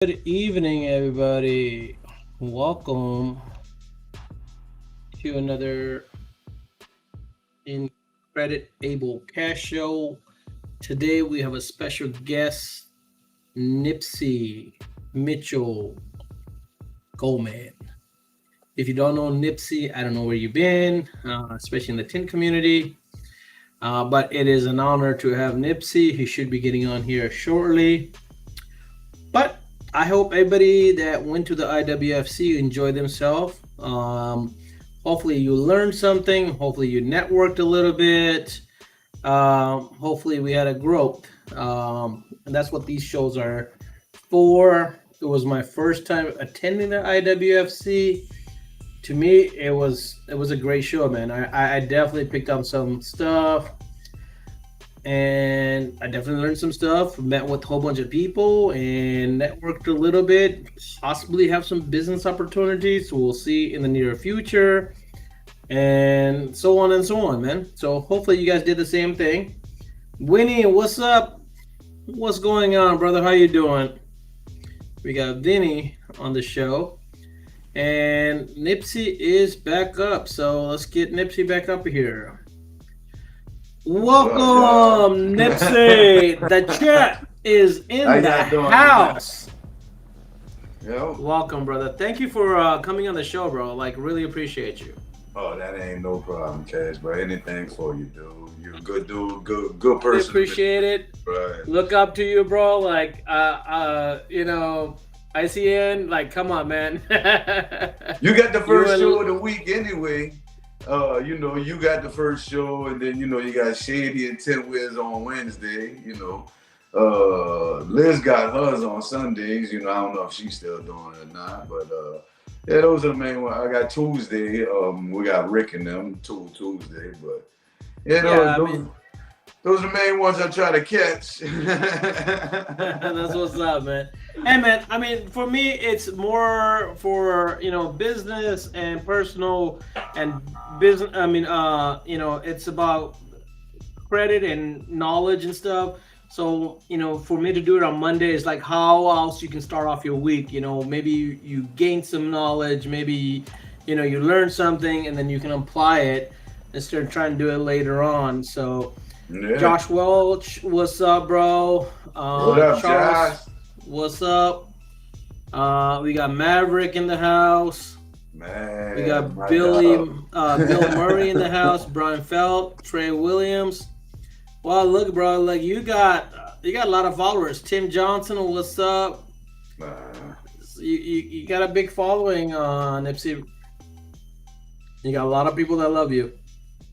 Good evening, everybody. Welcome to another Incredible Cash Show. Today we have a special guest, Nipsy Mitchell Goldman. If you don't know Nipsey, I don't know where you've been, especially in the tin community. But it is an honor to have Nipsey. He should be getting on here shortly. But I hope everybody that went to the IWFC enjoyed themselves. Hopefully you learned something. Hopefully you networked a little bit. Hopefully we had a growth. And that's what these shows are for. It was my first time attending the IWFC. To me, it was a great show, man. I definitely picked up some stuff, and I definitely learned some stuff. Met with a whole bunch of people and networked a little bit. Possibly have some business opportunities. We'll see in the near future, and so on and so on, man. So hopefully you guys did the same thing. Winnie, what's up? What's going on, brother? How you doing? We got Vinny on the show, and Nipsey is back up. So let's get Nipsey back up here. What up, y'all? Welcome, Nipsey. The chat is How in the y'all doing tonight? house. Yo. Welcome, brother. Thank you for coming on the show, bro. Like, really appreciate you. Oh, that ain't no problem, Cash, but anything for you, dude. You're a good dude, good Really person. appreciate it. Right. Look up to you, bro. Like, ICN. Like, come on, man. You got the You first and show of the week anyway. You got the first show, and then you got Shady and Ten Wiz on Wednesday. Liz got hers on Sundays. I don't know if she's still doing it or not, but yeah, those are the main ones. I got Tuesday. We got Rick and them Tuesday, but yeah, yeah, those, I those mean, those are the main ones I try to catch. that's what's up, man. Hey, man. I mean, for me, it's more for business and personal and business. I mean, it's about credit and knowledge and stuff. So, for me to do it on Monday is like how else you can start off your week. Maybe you gain some knowledge, maybe, you learn something and then you can apply it instead of trying to do it later on. So, Yeah. Josh Welch, what's up, bro? What up, Charles, Josh? what's up? We got Maverick in the house. We Man, got my Bill dog. Murray in the house. Brian Felt, Trey Williams. Well, look, bro, like you got a lot of followers. Tim Johnson, what's up? Man. You got a big following on Nipsey. You got a lot of people that love you.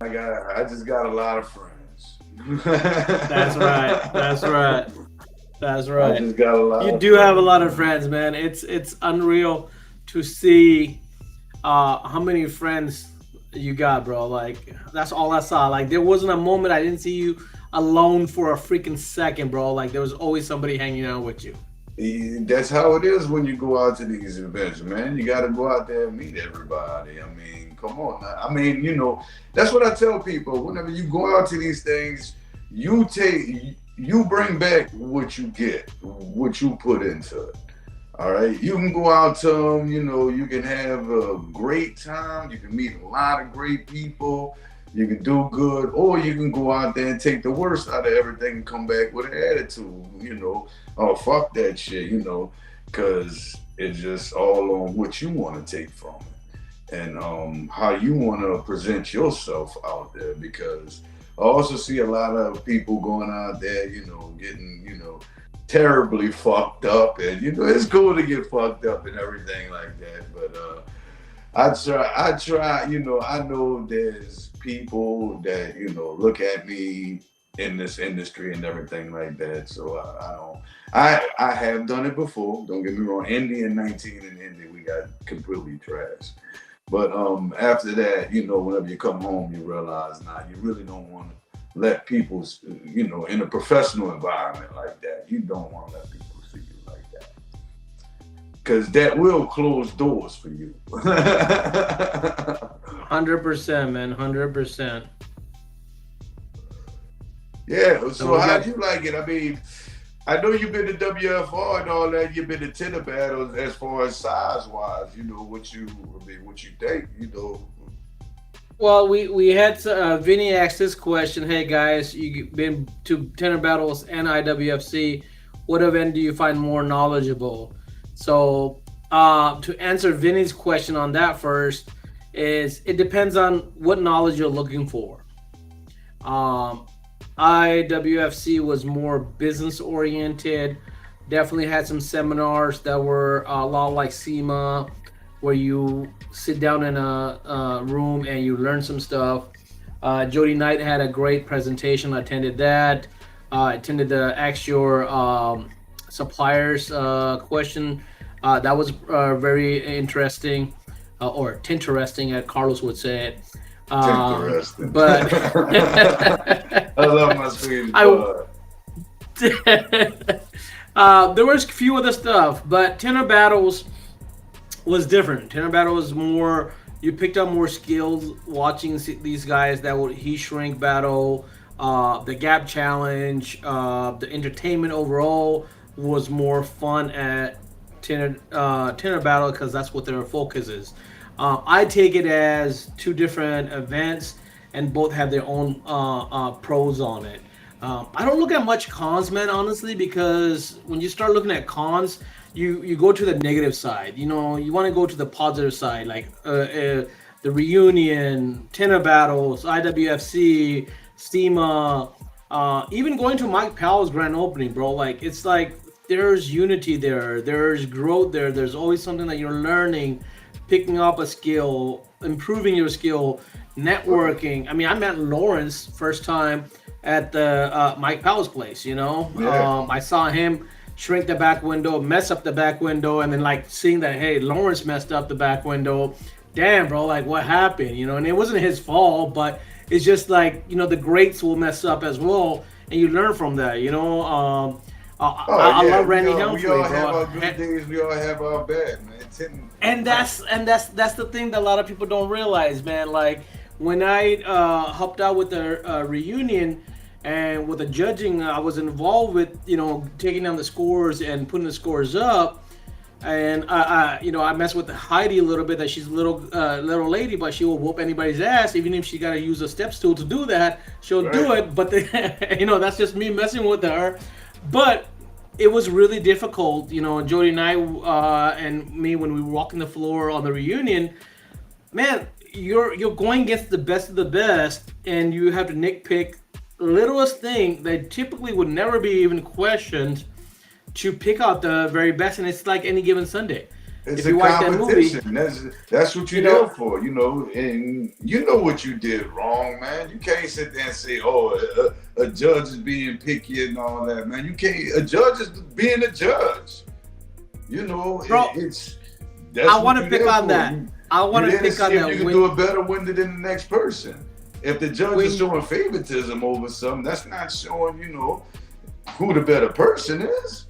I just got a lot of friends. That's right. That's right. That's I right. just got a lot You of do have a friends, lot of man. friends, man. It's unreal to see how many friends you got, bro. Like that's all I saw. Like there wasn't a moment I didn't see you alone for a freaking second, bro. Like there was always somebody hanging out with you. That's how it is when you go out to these events, man. You got to go out there and meet everybody. I mean, come on. Now. I mean, that's what I tell people. Whenever you go out to these things, you bring back what you get, what you put into it. All right. You can go out to them, you can have a great time. You can meet a lot of great people. You can do good, or you can go out there and take the worst out of everything and come back with an attitude, oh, fuck that shit, because it's just all on what you want to take from it and how you want to present yourself out there. Because I also see a lot of people going out there, getting, terribly fucked up, and it's cool to get fucked up and everything like that, but I try, I know there's people that, look at me in this industry and everything like that. So I don't, I have done it before. Don't get me wrong. Indy in 19 and Indy, we got completely trashed. But after that, whenever you come home, you realize now you really don't want to let people, in a professional environment like that, you don't want to let people see you like that. Because that will close doors for you. 100%, man. 100%. Yeah, So so we got how'd you like it? I mean, I know you've been to WFR and all that. You've been to tenor battles as far as size wise. You know what you think. You know, Well, we had Vinny asked this question. Hey guys, you've been to tenor battles and IWFC. What event do you find more knowledgeable? So, to answer Vinny's question on that first, is it depends on what knowledge you're looking for. Um, IWFC was more business oriented. Definitely had some seminars that were a lot like SEMA, where you sit down in a room and you learn some stuff. Jody Knight had a great presentation. I attended that. Attended the Ask Your Suppliers question. That was very interesting, or tinteresting, as Carlos would say it. interesting. But I love my Swedish I blood. there was a few other stuff, but tenor battles was different. Tenor battle was more, you picked up more skills watching these guys that would he shrink battle, the gap challenge, the entertainment overall was more fun at tenor battle because that's what their focus is. I take it as two different events, and both have their own pros on it. I don't look at much cons, man, honestly, because when you start looking at cons, you go to the negative side. You know, you want to go to the positive side, like the reunion, tenor battles, IWFC, SEMA, even going to Mike Powell's grand opening, bro. Like it's like there's unity there, there's growth there. There's always something that you're learning, picking up a skill, improving your skill, networking. I mean, I met Lawrence first time at the Mike Powell's place. You know, Yeah. I saw him shrink the back window, mess up the back window, and then like seeing that, hey, Lawrence messed up the back window. Damn, bro, like what happened? You know, and it wasn't his fault, but it's just like, you know, the greats will mess up as well, and you learn from that. You know, Oh I yeah, love Randy we Humphrey, all have bro. our good days. We all have our bad, man. And that's the thing that a lot of people don't realize, man. Like when I helped out with the reunion and with the judging, I was involved with, you know, taking down the scores and putting the scores up. And you know, I mess with Heidi a little bit. That she's a little lady, but she will whoop anybody's ass, even if she got to use a step stool to do that. She'll do Right. it. But you know, that's just me messing with her. But it was really difficult, you know. Jody and I and me, when we were walking the floor on the reunion, man, you're going against the best of the best, and you have to nitpick littlest thing that typically would never be even questioned to pick out the very best. And it's like any given Sunday. It's If a you watch that movie, competition. That's what you you're there know, for, you know. And you know what you did wrong, man. You can't sit there and say, "Oh, a judge is being picky and all that, man." You can't. A judge is being a judge. You know, bro, it's that's I what want to you're pick there on for. that. I want You're to there to pick on see if you that can do a better window than the next person. If the judge is when showing favoritism over something, that's not showing, you know, who the better person is.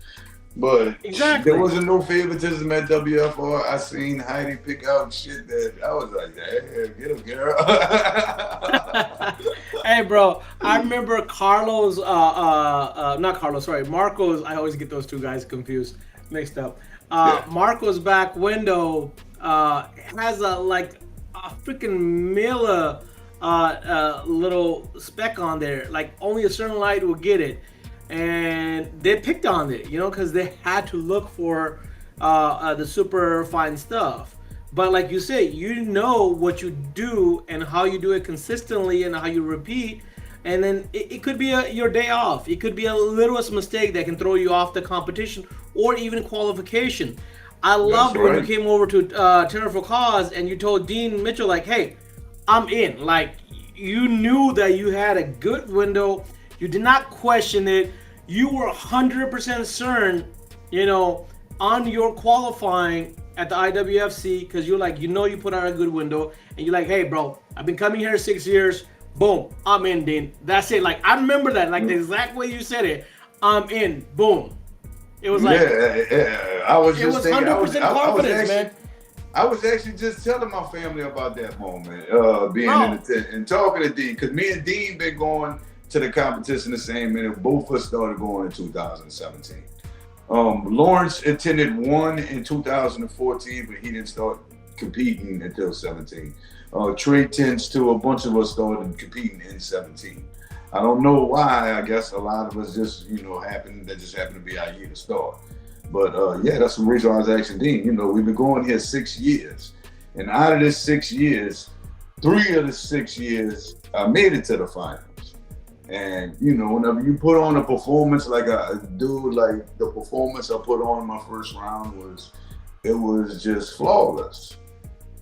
But there exactly. wasn't no favoritism at WFR. I seen Heidi pick out shit that I was like, "Hey, get him, girl." Hey, bro, I remember Carlos, not Carlos, sorry, Marcos. I always get those two guys confused, mixed up. Yeah. Marco's back window has a like a freaking Miller little speck on there. Like only a certain light will get it, and they picked on it, you know, because they had to look for the super fine stuff. But like you say, you know what you do and how you do it consistently and how you repeat. And then it could be your day off. It could be a littlest mistake that can throw you off the competition or even qualification. I That's loved when you right. came over to Tenor for Cause and you told Dean Mitchell, like, hey, I'm in. Like, you knew that you had a good window. You did not question it. You were 100% certain, you know, on your qualifying at the IWFC, because you're like, you know, you put out a good window, and you're like, hey, bro, I've been coming here 6 years. Boom, I'm in, Dean. That's it. Like, I remember that, like the exact way you said it. I'm in. Boom. It was like, Yeah, I was it just was thinking. 100% confidence, man. I was actually just telling my family about that moment, being in Bro, the tent and talking to Dean, because me and Dean been going to the competition the same minute. Both of us started going in 2017. Lawrence attended one in 2014, but he didn't start competing until 17. Trey tends to, a bunch of us started competing in 17. I don't know why. I guess a lot of us just, happened to be our year to start. But yeah, that's the reason I was asking Dean. We've been going here 6 years. And out of this 6 years, 3 of the 6 years, I made it to the finals. And, whenever you put on a performance like I do, like the performance I put on in my first round was just flawless.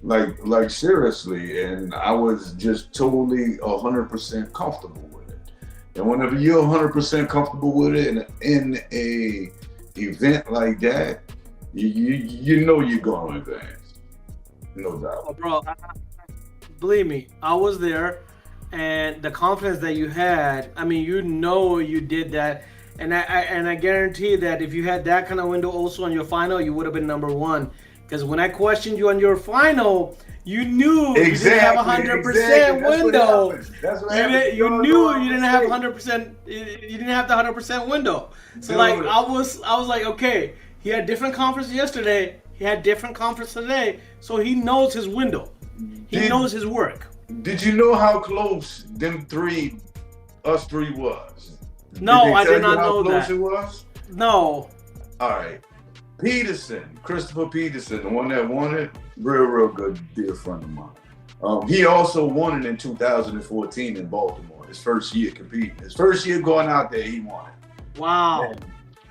Like seriously. And I was just totally 100% comfortable with it. And whenever you're 100% comfortable with it in a event like that, you know you're going to advance. No doubt. Oh, bro, believe me, I was there, and the confidence that you had, I mean, you did that, and I guarantee that if you had that kind of window also on your final, you would have been number one. Because when I questioned you on your final, you knew you didn't have 100% window. That's what happened. You knew you didn't have 100%. You didn't have the 100% window. So like I was like, okay, he had different conference yesterday. He had different conference today. So he knows his window. He knows his work. Did you know how close us three was? No, I did not know that. How close it was? No. All right. Christopher Peterson, the one that won it, real good dear friend of mine. He also won it in 2014 in Baltimore. His first year competing. His first year going out there, he won it. Wow.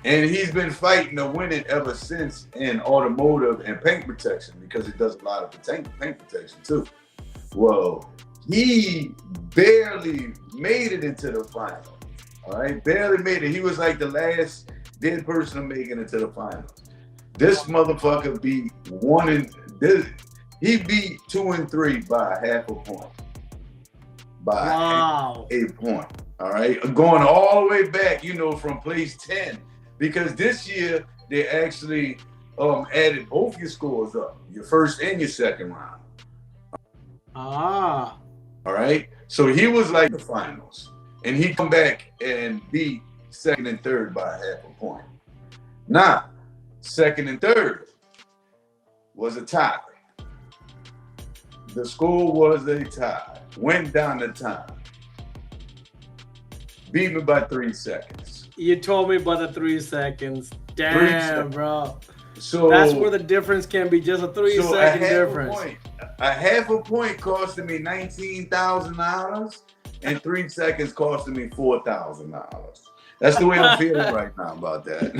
And he's been fighting to win it ever since in automotive and paint protection, because he does a lot of paint protection too. Well, he barely made it into the final. All right, barely made it. He was like the last dead person to make it into the finals. This motherfucker beat he beat 2 and 3 by half a point. By a point. All right, going all the way back, from place 10, because this year they actually added both your scores up, your first and your second round. All right, so he was like the finals, and he come back and beat second and third by half a point. Now, second and third was a tie. The score was a tie. Went down to time. Beat me by 3 seconds. You told me about the 3 seconds. Damn, bro. So that's where the difference can be, just a 3-second difference. A half a point costing me $19,000, and 3 seconds costing me $4,000. That's the way I'm feeling right now about that.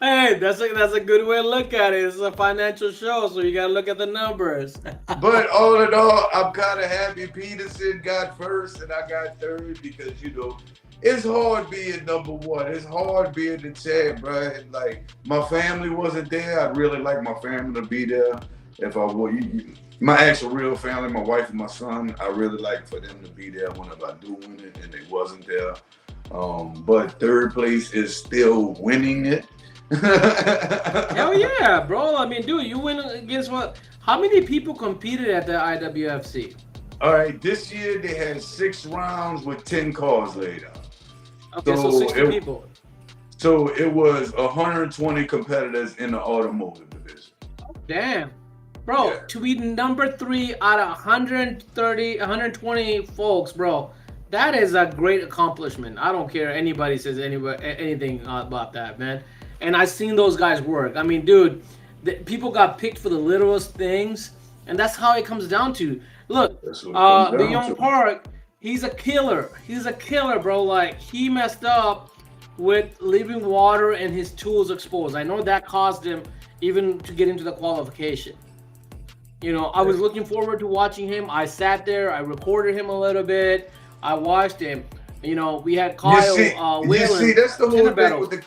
Hey, that's a good way to look at it. It's a financial show, so you got to look at the numbers. But all in all, I'm kind of happy Peterson got first and I got third, because, it's hard being number one. It's hard being the champ, bro. And like, my family wasn't there. I'd really like my family to be there. If I were, my actual real family, my wife and my son, I really like for them to be there whenever I do win it, and they wasn't there. But third place is still winning it. Hell yeah, bro. I mean, dude, you win against what? How many people competed at the IWFC? All right, this year they had 6 rounds with 10 cars laid out. Okay, so 60 people. So it was 120 competitors in the automotive division. Damn. Bro, yeah. To be number 3 out of 120 folks, bro, that is a great accomplishment. I don't care anybody says anything about that, man. And I've seen those guys work. I mean, dude, people got picked for the littlest things, and that's how it comes down to. Look, the young Park, he's a killer. He's a killer, bro. Like, he messed up with leaving water and his tools exposed. I know that caused him even to get into the qualification. I was looking forward to watching him. I sat there. I recorded him a little bit. I watched him. We had Kyle Whelan. You see, that's the whole thing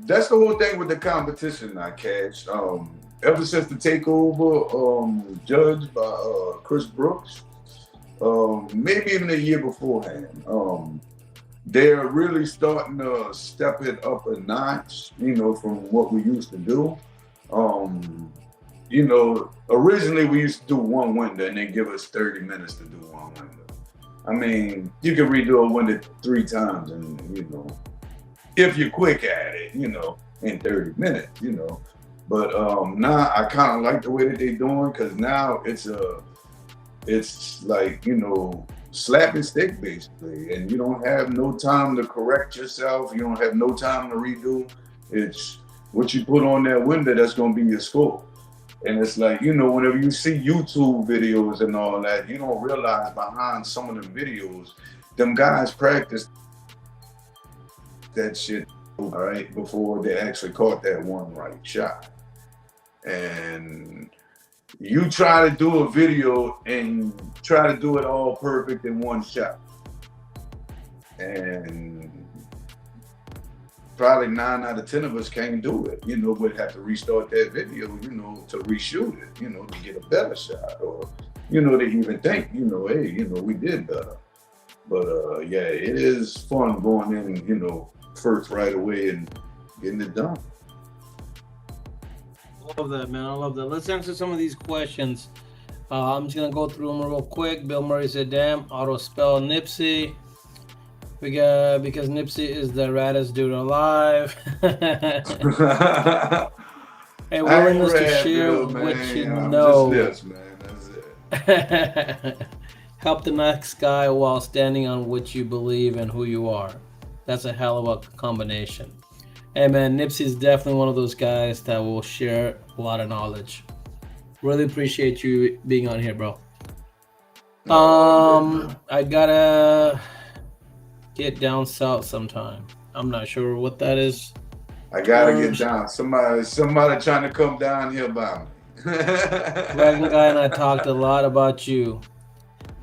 that's the whole thing with the competition now, KASH. Ever since the takeover judged by Chris Brooks, maybe even a year beforehand, they're really starting to step it up a notch, from what we used to do. Originally we used to do one window and then give us 30 minutes to do one window. I mean, you can redo a window 3 times, and you know, if you're quick at it, you know, in 30 minutes, you know. But now I kind of like the way that they're doing, because now it's like, you know, slap and stick basically, and you don't have no time to correct yourself. You don't have no time to redo. It's what you put on that window that's gonna be your score. And it's like, you know, whenever you see YouTube videos and all that, you don't realize behind some of them videos, them guys practice that shit, all right, before they actually caught that one right shot. And you try to do a video and try to do it all perfect in one shot. And probably 9 out of 10 of us can't do it. You know, we'd have to restart that video, you know, to reshoot it, you know, to get a better shot, or, you know, to even think, you know, hey, you know, we did better. But yeah, it is fun going in, you know, first right away and getting it done. I love that, man. I love that. Let's answer some of these questions. I'm just gonna go through them real quick. Bill Murray said, "Damn, auto spell Nipsey." We got, because Nipsey is the raddest dude alive. Hey, willingness to share Bill, what you I'm know. just this, man. That's it. Help the next guy while standing on what you believe and who you are. That's a hell of a combination. Hey man, Nipsey's definitely one of those guys that will share a lot of knowledge. Really appreciate you being on here, bro. I gotta get down south sometime. I'm not sure what that is. I gotta get down. Somebody trying to come down here by me. Wagon Guy and I talked a lot about you.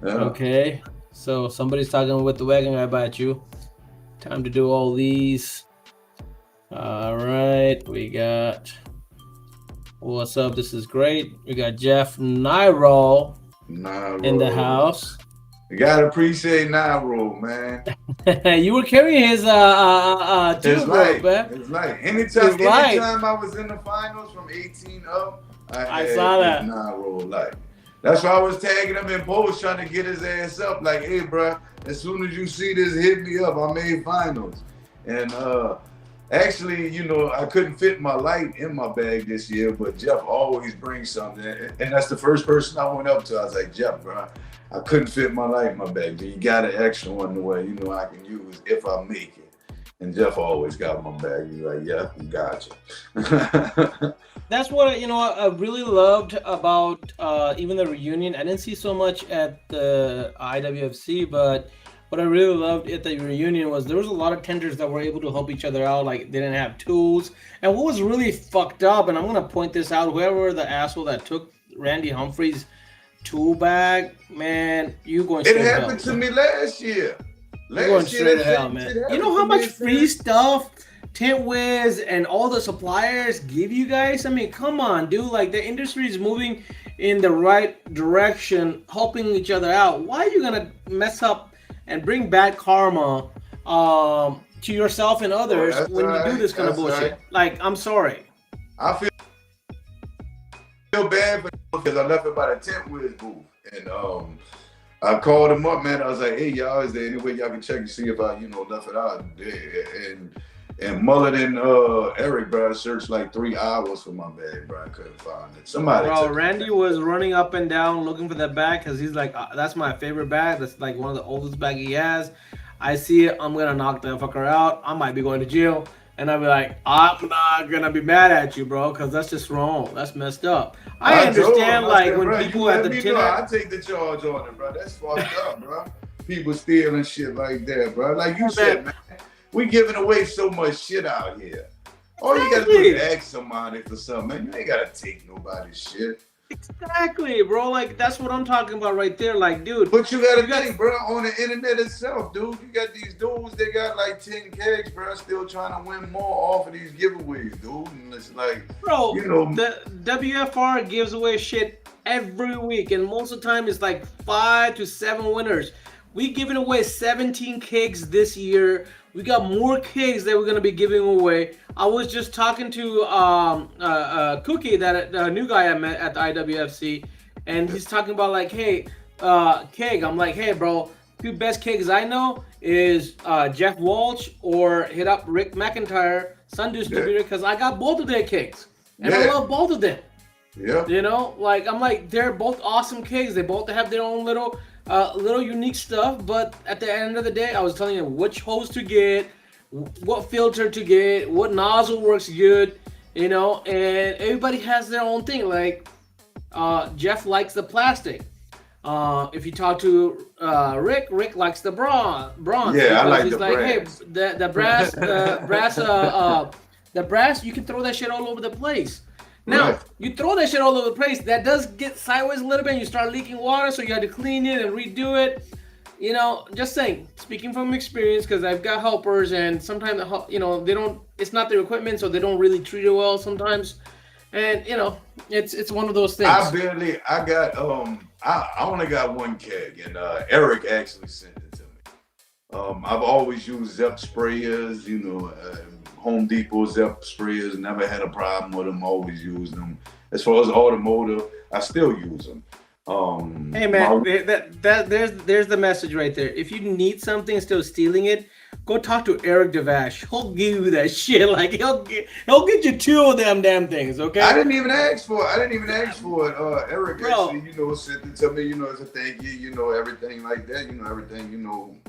Yeah. Okay, so somebody's talking with the Wagon Guy about you. Time to do all these. All right, we got, what's up? This is great. We got Jeff Nairo in the house. You gotta appreciate Nairo, man. You were carrying his It's like, man. it's like anytime I was in the finals from 18 up, I saw that. Nairo, like. That's why I was tagging him in post, trying to get his ass up. Like, hey, bro, as soon as you see this, hit me up. I made finals. And actually, you know, I couldn't fit my light in my bag this year, but Jeff always brings something. And that's the first person I went up to. I was like, Jeff, bro, I couldn't fit my light in my bag, but you got an extra one the way, you know, I can use if I make it. And Jeff always got my bag. He's like, yeah, you got you. That's what, you know, I really loved about even the reunion. I didn't see so much at the IWFC, but what I really loved at the reunion was there was a lot of tenders that were able to help each other out. Like, they didn't have tools. And what was really fucked up, and I'm going to point this out, whoever the asshole that took Randy Humphrey's tool bag, man, you going straight to hell. It happened to me last year. You're going straight to hell, man. You know how much free stuff Tent Wiz and all the suppliers give you guys? I mean, come on, dude. Like, the industry is moving in the right direction, helping each other out. Why are you gonna mess up and bring bad karma to yourself and others when you do this kind of bullshit? Right. Like, I'm sorry. I feel bad for because I left it by the Tent Wiz booth, and I called him up, man. I was like, hey, y'all, is there any way y'all can check and see if I, you know, left it out? And Mullet and Eric, bro, searched like 3 hours for my bag, bro. I couldn't find it. Somebody. Bro, Randy was running up and down looking for that bag because he's like, that's my favorite bag. That's like one of the oldest bag he has. I see it. I'm going to knock that fucker out. I might be going to jail. And I'll be like, I'm not going to be mad at you, bro, because that's just wrong. That's messed up. I understand, like, when people at the dinner. I take the charge on it, bro. That's fucked up, bro. People stealing shit like that, bro. Like you said, man. We giving away so much shit out here. All you gotta do is ask somebody for something, man. You ain't gotta take nobody's shit. Exactly, bro. Like, that's what I'm talking about right there. Like, dude. But you gotta think, bro, on the internet itself, dude. You got these dudes, they got like 10 kegs, bro, still trying to win more off of these giveaways, dude. And it's like, bro, you know, the WFR gives away shit every week, and most of the time it's like 5 to 7 winners. We giving away 17 kegs this year. We got more kegs that we're gonna be giving away. I was just talking to Cookie, that new guy I met at the IWFC, and he's talking about like, hey, keg. I'm like, hey, bro, Two best cakes I know is Jeff Walsh or hit up Rick McIntyre, Sun Yeah, Distributor, because I got both of their cakes and I yeah, love both of them. yeah. You know, like I'm like they're both awesome cakes. They both have their own little unique stuff. But at the end of the day, I was telling you which hose to get, what filter to get, what nozzle works good. You know, and everybody has their own thing. Like Jeff likes the plastic. If you talk to Rick, Rick likes the bronze Yeah, I because like he's the like, hey, brass. the brass, you can throw that shit all over the place. Now, Right. you throw that shit all over the place, that does get sideways a little bit, and you start leaking water, so you had to clean it and redo it. You know, just saying, speaking from experience, because I've got helpers, and sometimes they don't. It's not their equipment, so they don't really treat it well sometimes, and it's one of those I things. barely, I got, I only got one keg, and Eric actually sent it to me. I've always used Zep sprayers, Home Depot Zep sprayers. Never had a problem with them. Always used them. As far as automotive, I still use them. Hey man, My there's the message right there. If you need something instead of stealing it, go talk to Eric Devash. He'll give you that shit. Like he'll get you two of them damn things. I Okay, didn't even ask for it. I didn't even ask for it. Eric actually, bro. sent it to me, as a thank you, everything like that, everything,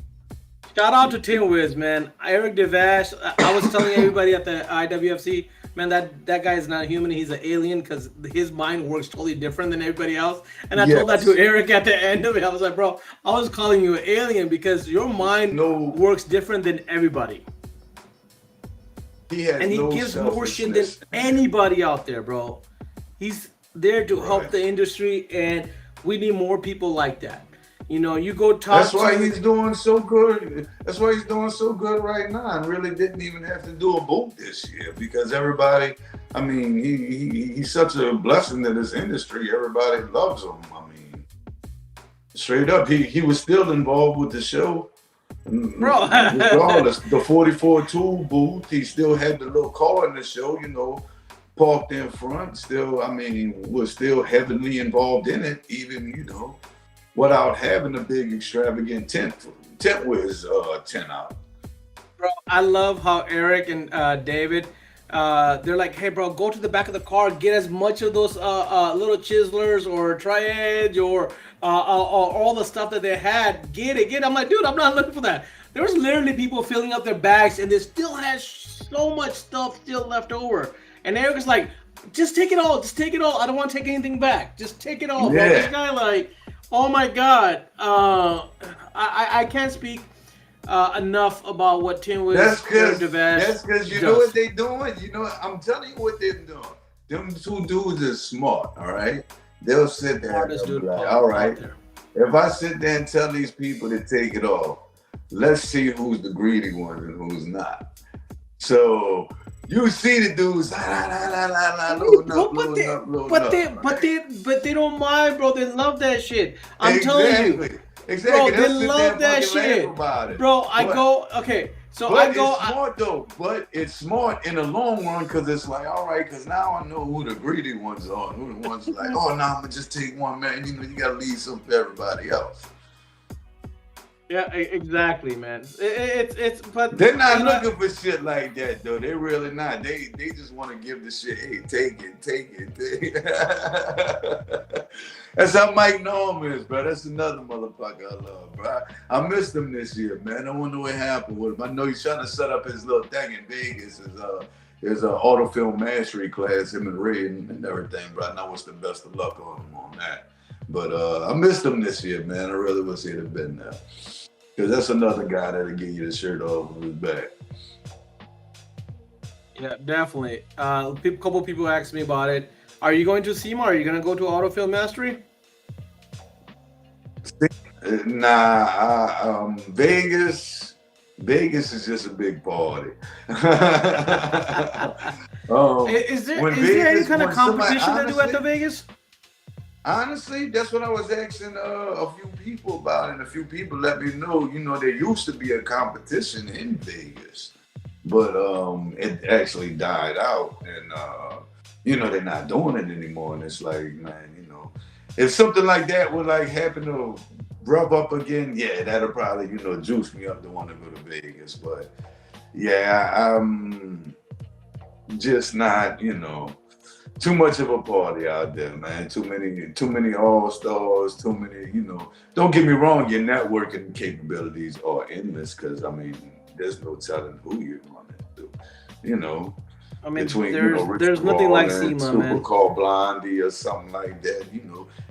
Shout out to Tim Wiz, man. Eric Devash. I was telling everybody at the IWFC, man, that guy is not human. He's an alien because his mind works totally different than everybody else. And I told that to Yes. Eric at the end of it. I was like, bro, I was calling you an alien because your mind No, works different than everybody. he has And he no gives more shit than selfishness. anybody out there, bro. He's there to help Right. the industry, and we need more people like that. You go That's talk why to. he's doing so good. That's why he's doing so good right now, and really didn't even have to do a boot this year because everybody. I mean, he's such a blessing to this industry. Everybody loves him. I mean, straight up, he was still involved with the show. Bro. Regardless, the 44 tool booth, he still had the little car in the show, parked in front. Still, I mean, was still heavily involved in it, even, without having a big extravagant tent was 10 out. Bro, I love how Eric and David, they're like, hey, bro, go to the back of the car, get as much of those little chiselers or tri-edge or all the stuff that they had. Get it, get it. I'm like, dude, I'm not looking for that. There was literally people filling up their bags, and they still had so much stuff still left over. And Eric was like, just take it all. Just take it all. I don't want to take anything back. Just take it all, bro. This Yeah, guy, like, oh my God. I can't speak enough about what Tim that's Wiz, Eric cause Devash that's cause you know what does. they doing. I'm telling you what they're doing. Them two dudes are smart. All right, they'll sit there and Smartest they'll be dude like, all out right, there. if I sit there and tell these people to take it off, let's see who's the greedy one and who's not. So you see the dudes, loading Bro, up, loading up, loading but up, they, but right? they, but they don't mind, bro. They love that shit. I'm telling you, Exactly. bro. Exactly. They They'll sit there love and that fucking laugh shit, about it. bro. I But go, okay. So I but go. it's smart though. But it's smart in the long run because it's like, all right, because now I know who the greedy ones are. Who the ones like, oh, no, I'm gonna just take one man. You gotta leave some for everybody else. Yeah, exactly, man. It's but They're not you know. looking for shit like that though. They really not. They just want to give the shit. Hey, take it, take it. Take it. That's how Mike Norm is, bro. That's another motherfucker I love, bro. I missed him this year, man. I wonder what happened with him. I know he's trying to set up his little thing in Vegas. His auto film mastery class, him and Ray and everything, bro. I know it's the best of luck on him on that. But I missed him this year, man. I really wish he'd have been there. Because that's another guy that'll give you the shirt off of his back. Yeah, definitely. Couple people asked me about it. Are you going to SEMA? Are you gonna go to Autofield Mastery? Vegas. Vegas is just a big party. Is there When is there any Vegas, kind of when somebody, competition to do at the honestly, Vegas? honestly, that's what I was asking a few people about, and a few people let me know. There used to be a competition in Vegas, but it actually died out, and they're not doing it anymore. And it's like, man, if something like that would like happen to rev up again, yeah, that'll probably, juice me up to want to go to Vegas. But yeah, I'm just not, too much of a party out there, man. Too many all stars, too many, Don't get me wrong, your networking capabilities are endless because I mean, there's no telling who you're going to, I mean, between there's Richard nothing Raw like and SEMA, Super man. Call Blondie or something like that.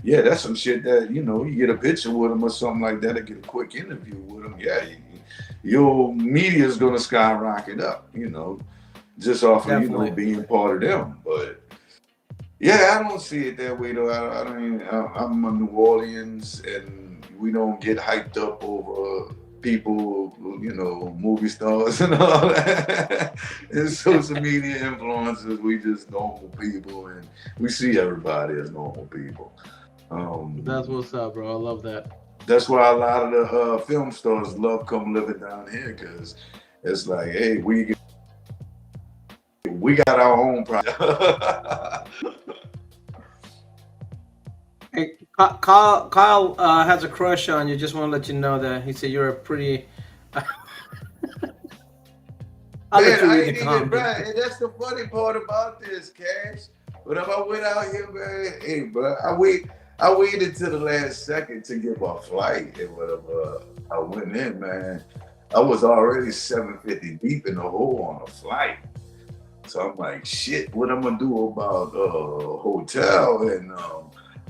Yeah, that's some shit that you get a picture with them or something like that, or get a quick interview with them. Yeah, your media is gonna skyrocket up. Just off of Definitely. being part of them. But yeah, I don't see it that way though. I don't even. I'm a New Orleans, and we don't get hyped up over people, movie stars and all that, and social media influencers. We just normal people, and we see everybody as normal people. That's what's up, bro. I love that. That's why a lot of the film stars love come living down here because it's like, hey, we got our own problem. Hey, Kyle has a crush on you. Just want to let you know that. He said you're a pretty. I'll let Man, you I read ain't the even, bro. comment. And that's the funny part about this, Cash. But if I went out here, man, hey, bro, I waited to the last second to get my flight, and whatever I went in, man, I was already 750 deep in the hole on a flight. So I'm like, shit, what I'm gonna do about hotel? And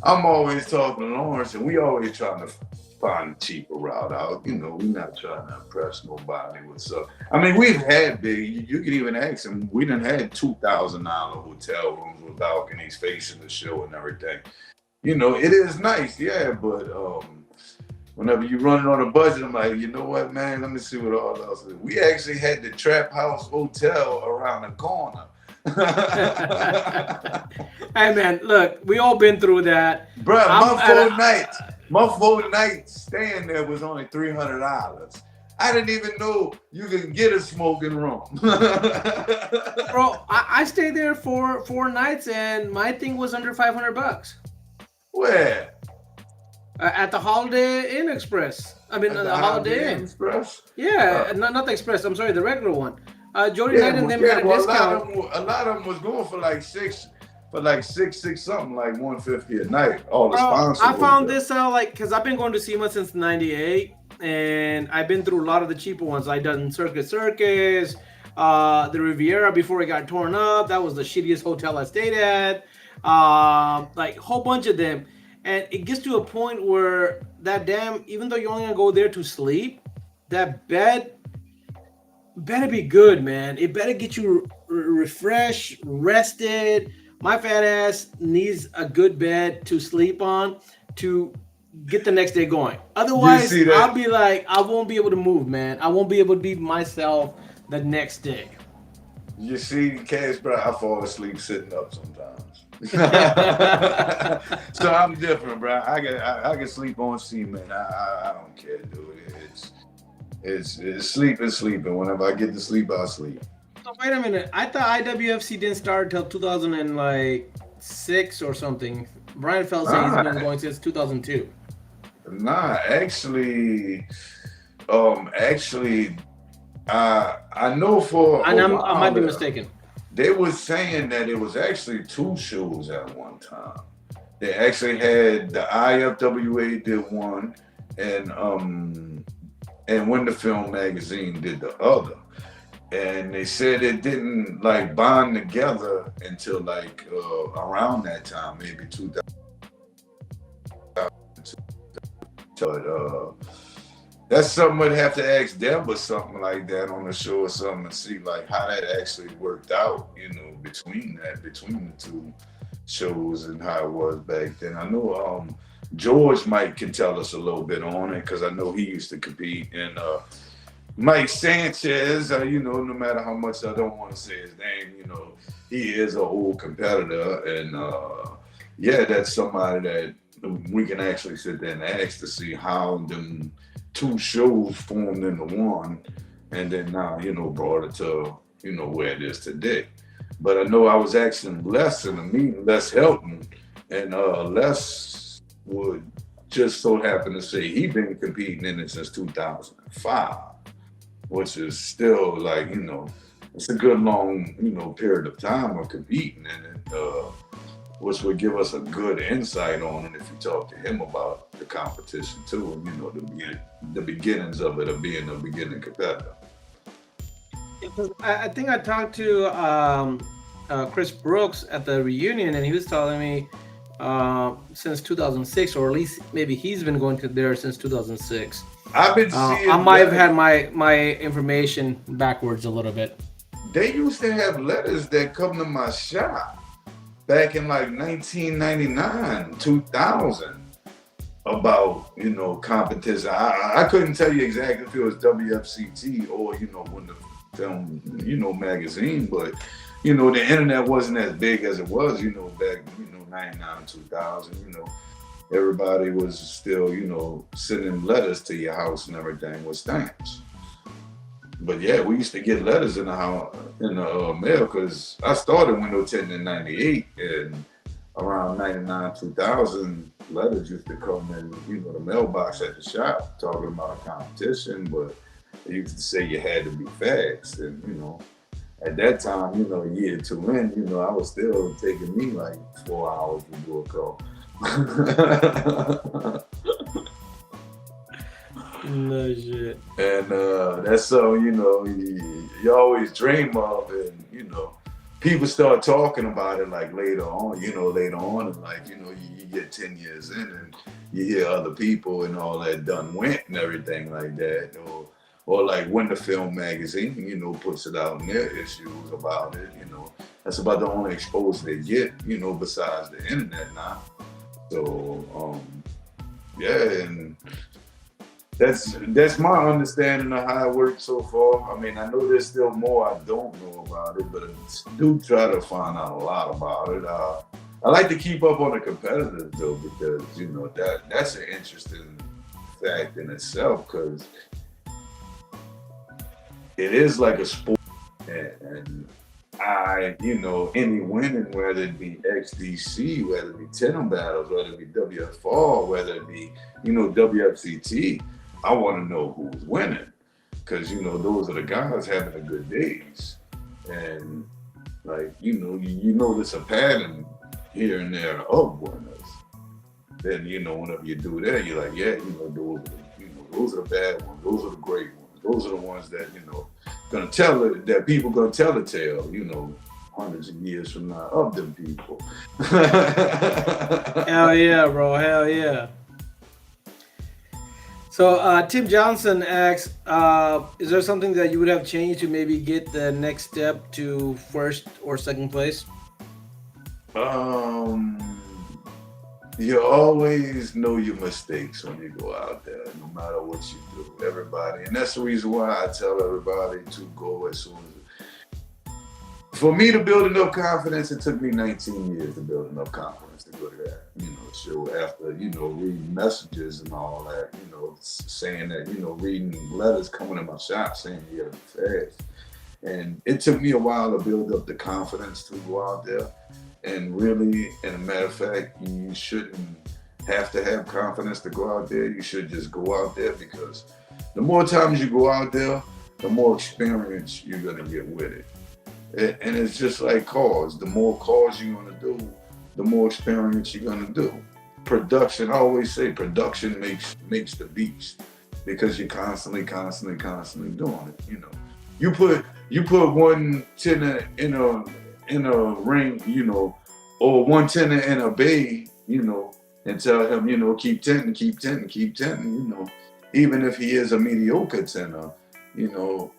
I'm always talking to Lawrence, and we always trying to find a cheaper route out. We're not trying to impress nobody with stuff. I mean, we've had big. You can even ask him. We done had $2,000 hotel rooms with balconies facing the show and everything. It is nice, yeah, but whenever you running on a budget, I'm like, you know what, man? Let me see what all else is. We actually had the Trap House Hotel around the corner. Hey, man, look, we all been through that. Bruh, I'm my 4 nights staying there was only $300. I didn't even know you could get a smoking room. Bro, I stayed there for 4 nights, and my thing was under $500 Where? at the Holiday Inn Express. I mean, At the Holiday Inn. Express? Yeah, not the Express. I'm sorry, the regular one. Jody Knight and them yeah, had a well, discount. a lot of them was going for like six something, like 150 a night. All the Bro, sponsors. I found this out because I've been going to SEMA since '98, and I've been through a lot of the cheaper ones. I done Circus, the Riviera before it got torn up. That was the shittiest hotel I stayed at. Like a whole bunch of them, and it gets to a point where even though you're only gonna go there to sleep, that bed better be good, man. It better get you refreshed, rested. My fat ass needs a good bed to sleep on to get the next day going. Otherwise, I'll be like, I won't be able to move, man. I won't be able to be myself the next day. You see, Cash, bro, I fall asleep sitting up sometimes. So I'm different, bro. I can sleep on cement. I don't care, dude. It's sleeping. Whenever I get to sleep, I sleep. So wait a minute. I thought IWFC didn't start until 2006 or something. Brian Feld said he's been going since 2002. Nah, actually, I know for. And I might be mistaken. They were saying that it was actually 2 shows at one time. They actually had the IFWA did one, and When the Film Magazine did the other. And they said it didn't like bond together until like around that time, maybe 2000. But that's something we'd have to ask them or something like that on the show or something and see like how that actually worked out, between the 2 shows and how it was back then. I know George Mike can tell us a little bit on it because I know he used to compete. And Mike Sanchez, no matter how much I don't want to say his name, he is an old competitor. And yeah, that's somebody that we can actually sit there and ask to see how them 2 shows formed into one, and then now, brought it to, where it is today. But I know I was asking Les in the meeting, Les Helton, and Les would just so happened to say he been competing in it since 2005, which is still like, it's a good long, period of time of competing in it, which would give us a good insight on it if you talk to him about the competition too, and the beginnings of it, of being a beginning competitor. I think I talked to Chris Brooks at the reunion, and he was telling me since 2006, or at least maybe he's been going to there since 2006. I've been seeing. I might have had my information backwards a little bit. They used to have letters that come to my shop back in like 1999, 2000 about, competition. I couldn't tell you exactly if it was WFCT or, when the film, magazine, but, the internet wasn't as big as it was, back, 99, 2000, everybody was still, sending letters to your house and everything with stamps. But yeah, we used to get letters in the house, mail, because I started Window 10 in 98, and around 99, 2000, letters used to come in, the mailbox at the shop talking about a competition, but they used to say you had to be fast. And, at that time, a year or two in, I was still taking me like 4 hours to do a call. No shit. And that's so, you always dream of, and, people start talking about it like later on, and like, you get 10 years in and you hear other people and all that done went and everything like that. Or like when the film magazine, puts it out in their issues about it, that's about the only exposure they get, besides the internet now. So, yeah, and that's my understanding of how it works so far. I mean, I know there's still more I don't know about it, but I do try to find out a lot about it. I like to keep up on the competitors though, because that's an interesting fact in itself, because it is like a sport, and any winning, whether it be XDC, whether it be Tenem battles, whether it be WFR, whether it be, WFCT, I want to know who's winning, because, those are the guys having the good days. And like, you notice a pattern here and there of winners. Then, whenever you do that, you're like, yeah, those are the bad ones, those are the great ones. Those are the ones that, gonna tell it, that people gonna tell the tale, hundreds of years from now of them people. Hell yeah, bro. Hell yeah. So Tim Johnson asks, is there something that you would have changed to maybe get the next step to first or second place? You always know your mistakes when you go out there, no matter what you do, everybody. And that's the reason why I tell everybody to go as soon as. For me to build enough confidence, it took me 19 years to build enough confidence to go to that, show after, reading messages and all that, saying that, reading letters coming in my shop saying you gotta be fast. And it took me a while to build up the confidence to go out there. And really, and a matter of fact, you shouldn't have to have confidence to go out there. You should just go out there, because the more times you go out there, the more experience you're going to get with it. And it's just like cars. The more cars you're going to do, the more experience you're going to do. Production, I always say production makes the beast, because you're constantly doing it. You put one tenner in a ring, or one tenner in a bay, and tell him, keep tenting, even if he is a mediocre tenor,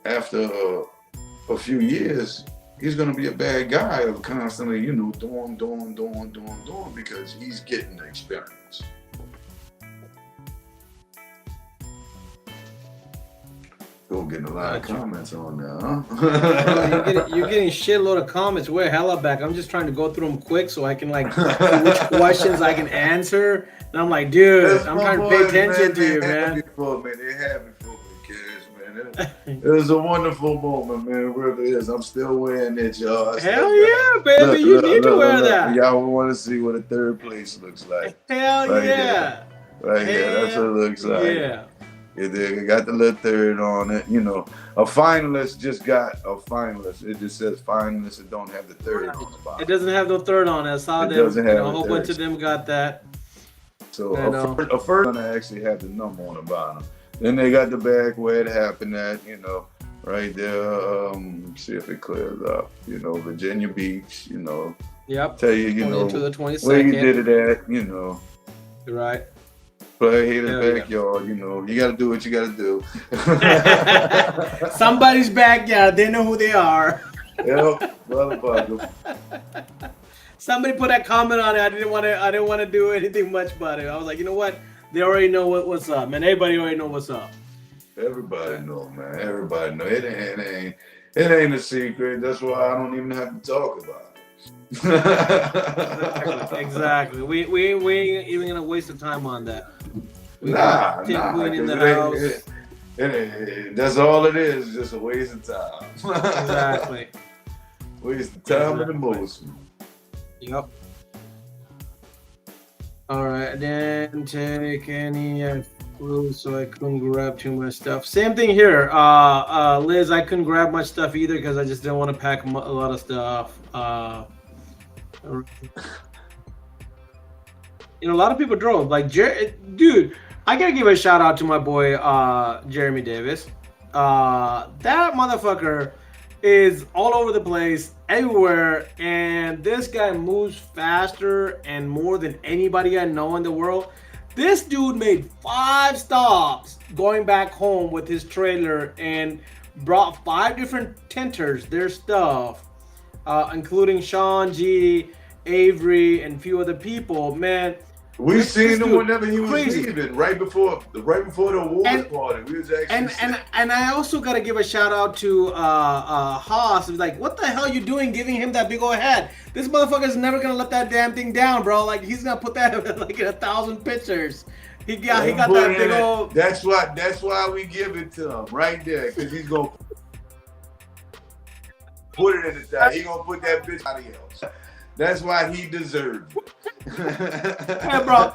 after a few years, he's going to be a bad guy of constantly, doing, because he's getting the experience. Go getting a lot of comments on there, huh? You're getting shitload of comments. We're hella back. I'm just trying to go through them quick so I can see which questions I can answer. And I'm like, dude, I'm trying to pay attention to you, man. They have it for me, kids, man. It was a wonderful moment, man. It really is. I'm still wearing it, y'all. Hell yeah, baby. You need to wear that. Y'all want to see what a third place looks like. Hell right yeah. Right here, that's what it looks like. Yeah. It got the little third on it. You know, a finalist just got a finalist. It just says finalist. It don't have the third on the bottom. It doesn't have no third on it. I saw It them. doesn't have a a whole third. bunch of them got that. So a first one actually had the number on the bottom. Then they got the back where it happened at, you know, right there. See if it clears up. You know, Virginia Beach, you know. Yep. Tell you, you know, to the 22nd. where you did it at, you know. You're right. Play here in the backyard, you know. You got to do what you got to do. Somebody's backyard. They know who they are. Yep, motherfucker. Somebody put that comment on it. I didn't want to do anything much about it. I was like, you know what? They already know what's up, man. Everybody already know what's up. Everybody know, man. Everybody know. It ain't a secret. That's why I don't even have to talk about it. Exactly. We ain't even gonna waste the time on that. Nah. In the house. That's all it is. Just a waste of time. Exactly. Waste of time and emotion. Yep. All right, then take any food, so I couldn't grab too much stuff. Same thing here, Liz. I couldn't grab much stuff either because I just didn't want to pack a lot of stuff. You know, a lot of people drove. Like, dude, I gotta give a shout out to my boy Jeremy Davis. That motherfucker is all over the place, everywhere, and this guy moves faster and more than anybody I know in the world. This dude made 5 stops going back home with his trailer and brought 5 different tenters their stuff, including Sean G, Avery, and a few other people. Man, we seen him whenever he was leaving, right before the awards party. We was actually and I also gotta give a shout out to Haas. He's like, what the hell you doing giving him that big old head? This motherfucker's never gonna let that damn thing down, bro. Like, he's gonna put that like in 1,000 pictures. He got that big old. That's why we give it to him right there, because he's gonna put it in the side. He gonna put that bitch out of else. That's why he deserves it. Yeah, bro.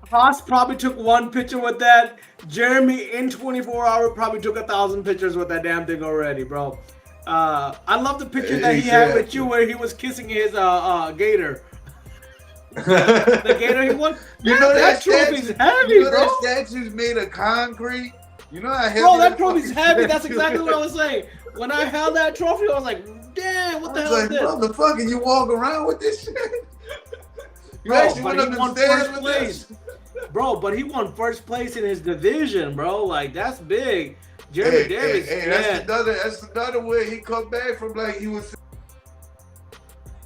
Haas probably took 1 picture with that. Jeremy in 24 hours probably took 1,000 pictures with that damn thing already, bro. I love the picture that he had with you where he was kissing his gator. The gator he won. You know that trophy's heavy, bro. That statue's made of concrete. You know how heavy. Bro, that trophy's heavy. That's exactly what I was saying. When I held that trophy, I was like, damn, what the hell is this? Motherfucker, you walk around with this shit? Bro, but he won first place. Bro, but he won first place in his division, bro. Like, that's big. Jeremy Davis. That's another way he come back from, like, he was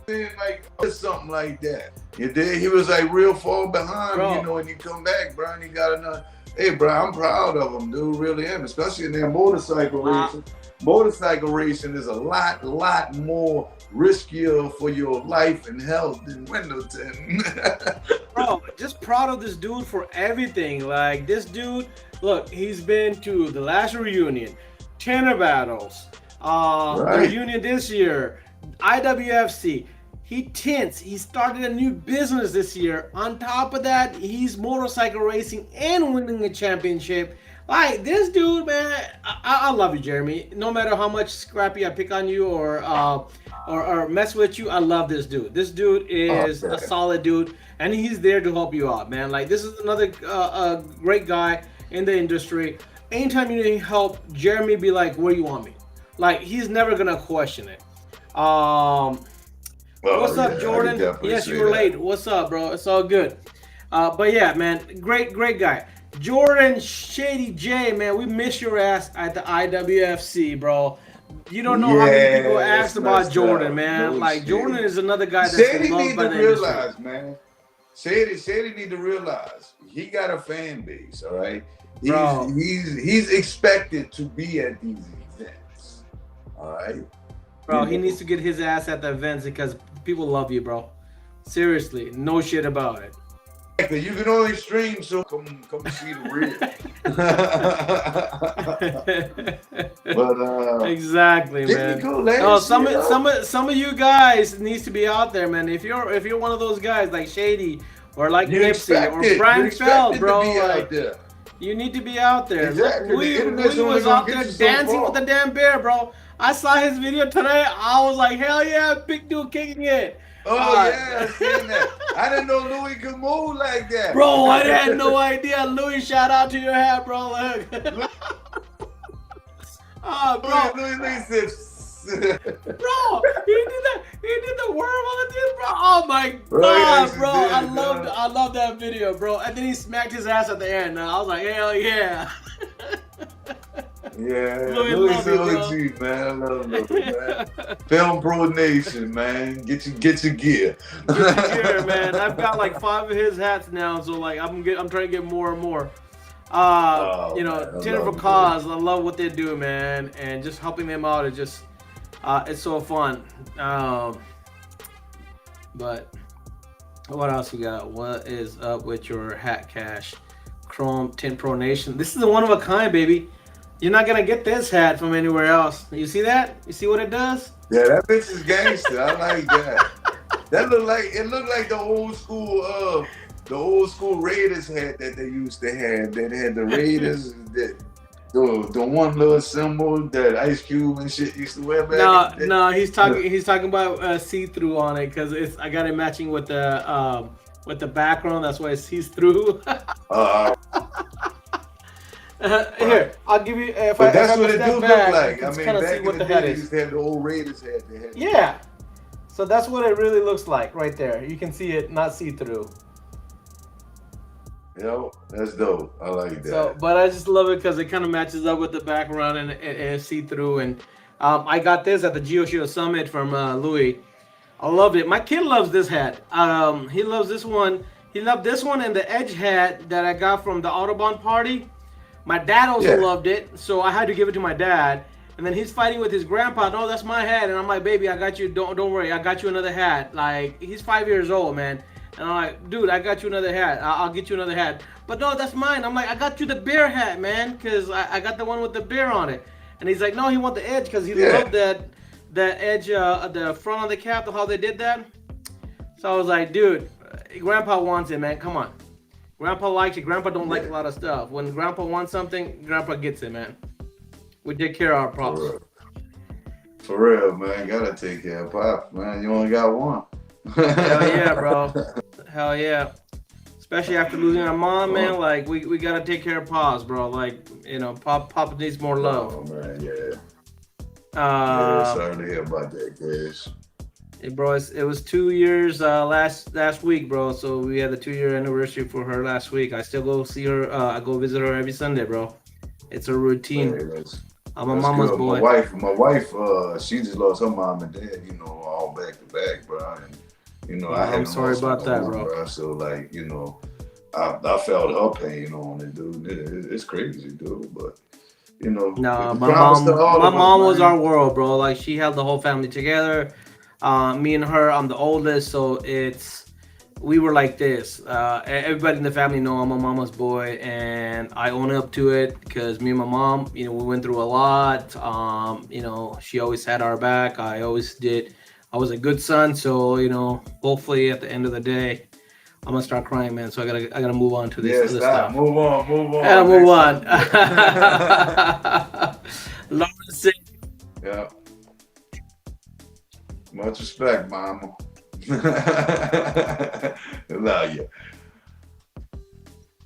saying, like, something like that. He was, like, real far behind, bro. You know, and he come back, bro, and he got another. Hey, bro, I'm proud of him, dude. Really am, especially in that motorcycle racing. Motorcycle racing is a lot more riskier for your life and health than Wendleton. Bro, just proud of this dude for everything. Like, this dude, look, he's been to the last reunion, Tenor Battles, the reunion this year, IWFC. He started a new business this year. On top of that, he's motorcycle racing and winning a championship. Like, this dude, man, I love you, Jeremy. No matter how much scrappy I pick on you or mess with you, I love this dude. This dude is a solid dude, and he's there to help you out, man. Like, this is another great guy in the industry. Anytime you need help, Jeremy be like, where you want me? Like, he's never going to question it. What's up, Jordan? Yes, you were late. What's up, bro? It's all good. But yeah, man, great guy. Jordan Shady J, man, we miss your ass at the IWFC, bro. You don't know how many people asked about Jordan, man. Like, Jordan is another guy that's loved by the industry. Man. Shady need to realize he got a fan base, all right? He's expected to be at these events, all right? Bro, he needs to get his ass at the events because people love you, bro. Seriously, no shit about it. You can only stream, so come see the real. But exactly, man. No, some of you guys needs to be out there, man. If you're one of those guys like Shady or like You Nipsey expect or it. You Brian expect Feld, it to bro. be Like out there. you need to be out there. Look, Exactly. The internet's Louis only was gonna out get there you so dancing with the far. damn bear, bro. I saw his video today. I was like, hell yeah, big dude kicking it. Oh Uh, yeah, I seen that. I didn't know Louis could move like bro, I had that. no idea. Louis, shout out to your hat, bro. Look. Louis, Bro, Louis said, bro, he did that. He did the worm on the dude, bro. Oh my bro, he god, actually bro. did it, dog. I love that video, bro. And then he smacked his ass at the end. I was like, hell yeah. Yeah, Louis, Louis love you, bro. OG, man. I love Louis, man. Film Pro Nation, man. Get your gear. Get your gear, man. I've got like 5 of his hats now, so like I'm trying to get more and more. Oh, You man, know, I Jennifer love it, Cause, I love what they do, man, and just helping them out is just it's so fun. But what else we got? What is up with your hat cash? Chrome 10 Pro Nation. This is a one of a kind, baby. You're not gonna get this hat from anywhere else. You see that? You see what it does? Yeah, that bitch is gangster. I like that. That looked like the old school Raiders hat that they used to have. That had the Raiders, the one little symbol that Ice Cube and shit used to wear back. No, he's talking about see-through on it because I got it matching with the background. That's why it sees through. Here, I'll give you. But that's what it do look like. I mean, kind of see back what in the the hat day, they is. used to have the old Raiders hat. Yeah. So that's what it really looks like right there. You can see it, not see through. Yo, that's dope. I like that. So, but I just love it because it kind of matches up with the background and it's see through. And I got this at the GeoShow Summit from Louis. I loved it. My kid loves this hat. He loves this one. He loved this one and the Edge hat that I got from the Autobahn party. My dad also loved it, so I had to give it to my dad. And then he's fighting with his grandpa. No, that's my hat. And I'm like, baby, I got you. Don't worry. I got you another hat. Like, he's 5 years old, man. And I'm like, dude, I got you another hat. I'll get you another hat. But no, that's mine. I'm like, I got you the bear hat, man, because I got the one with the bear on it. And he's like, no, he want the Edge because he loved that Edge, the front of the cap, how they did that. So I was like, dude, grandpa wants it, man. Come on. Grandpa likes it. Grandpa don't like a lot of stuff. When Grandpa wants something, Grandpa gets it, man. We take care of our props. For real, man. Gotta take care of Pop, man. You only got one. Hell yeah, bro. Hell yeah. Especially after losing our mom, man. Like, we gotta take care of Pops, bro. Like, you know, Papa needs more love. Oh, man, yeah. Sorry to hear about that, Cash. Hey, bro, it was 2 years last week, bro. So we had the 2-year anniversary for her last week. I still go see her. I go visit her every Sunday, bro. It's a routine. Hey, I'm a mama's boy. My wife, she just lost her mom and dad, you know, all back to back, bro. And you know, I'm sorry about that, bro. So like, you know, I felt her pain on it, dude. It's crazy, dude. But you know, no, my mom was our world, bro. Like, she held the whole family together. Me and her, I'm the oldest, so we were like this. Everybody in the family know I'm a mama's boy, and I own up to it because me and my mom, you know, we went through a lot. You know, she always had our back. I always did. I was a good son, so you know, hopefully at the end of the day, I'm gonna start crying, man. So I gotta move on to this other stuff. Move on. Yeah, move on. Lawrence. Yeah. Much respect, mama. Love you.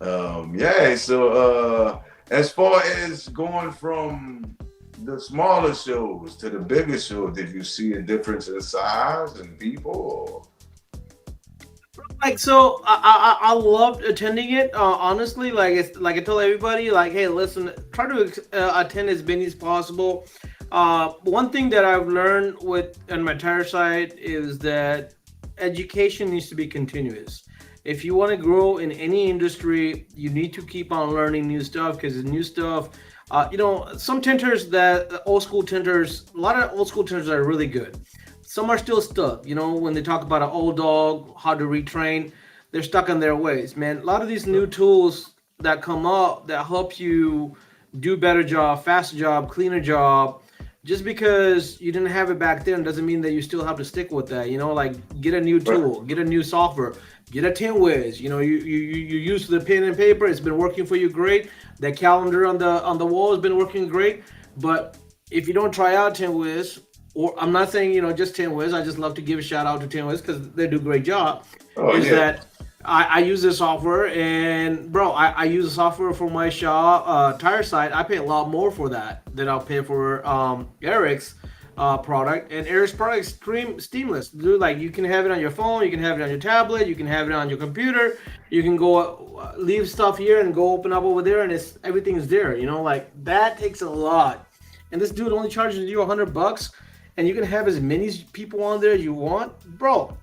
Yeah, so as far as going from the smaller shows to the bigger show, did you see a difference in size and people? Or? Like, so I loved attending it. Honestly, like I told everybody, like, hey, listen, try to attend as many as possible. One thing that I've learned on my tire side is that education needs to be continuous. If you want to grow in any industry, you need to keep on learning new stuff, because the new stuff, you know, some tinters old school tinters, a lot of old school tinters are really good. Some are still stuck, you know, when they talk about an old dog, how to retrain, they're stuck in their ways, man. A lot of these new tools that come up that help you do better job, faster job, cleaner job, just because you didn't have it back then doesn't mean that you still have to stick with that. You know, like get a new Right. tool, get a new software, get a tin whiz. You know, you use the pen and paper. It's been working for you great. The calendar on the wall has been working great. But if you don't try out tin whiz, or I'm not saying just tin whiz. I just love to give a shout out to tin whiz because they do a great job. Oh Is yeah. that I use this software, and bro, I use the software for my Shaw tire side. I pay a lot more for that than I'll pay for Eric's product. And Eric's product is extreme seamless. Dude, like you can have it on your phone, you can have it on your tablet, you can have it on your computer. You can go leave stuff here and go open up over there, and it's everything's there. You know, like that takes a lot. And this dude only charges you $100, and you can have as many people on there as you want, bro.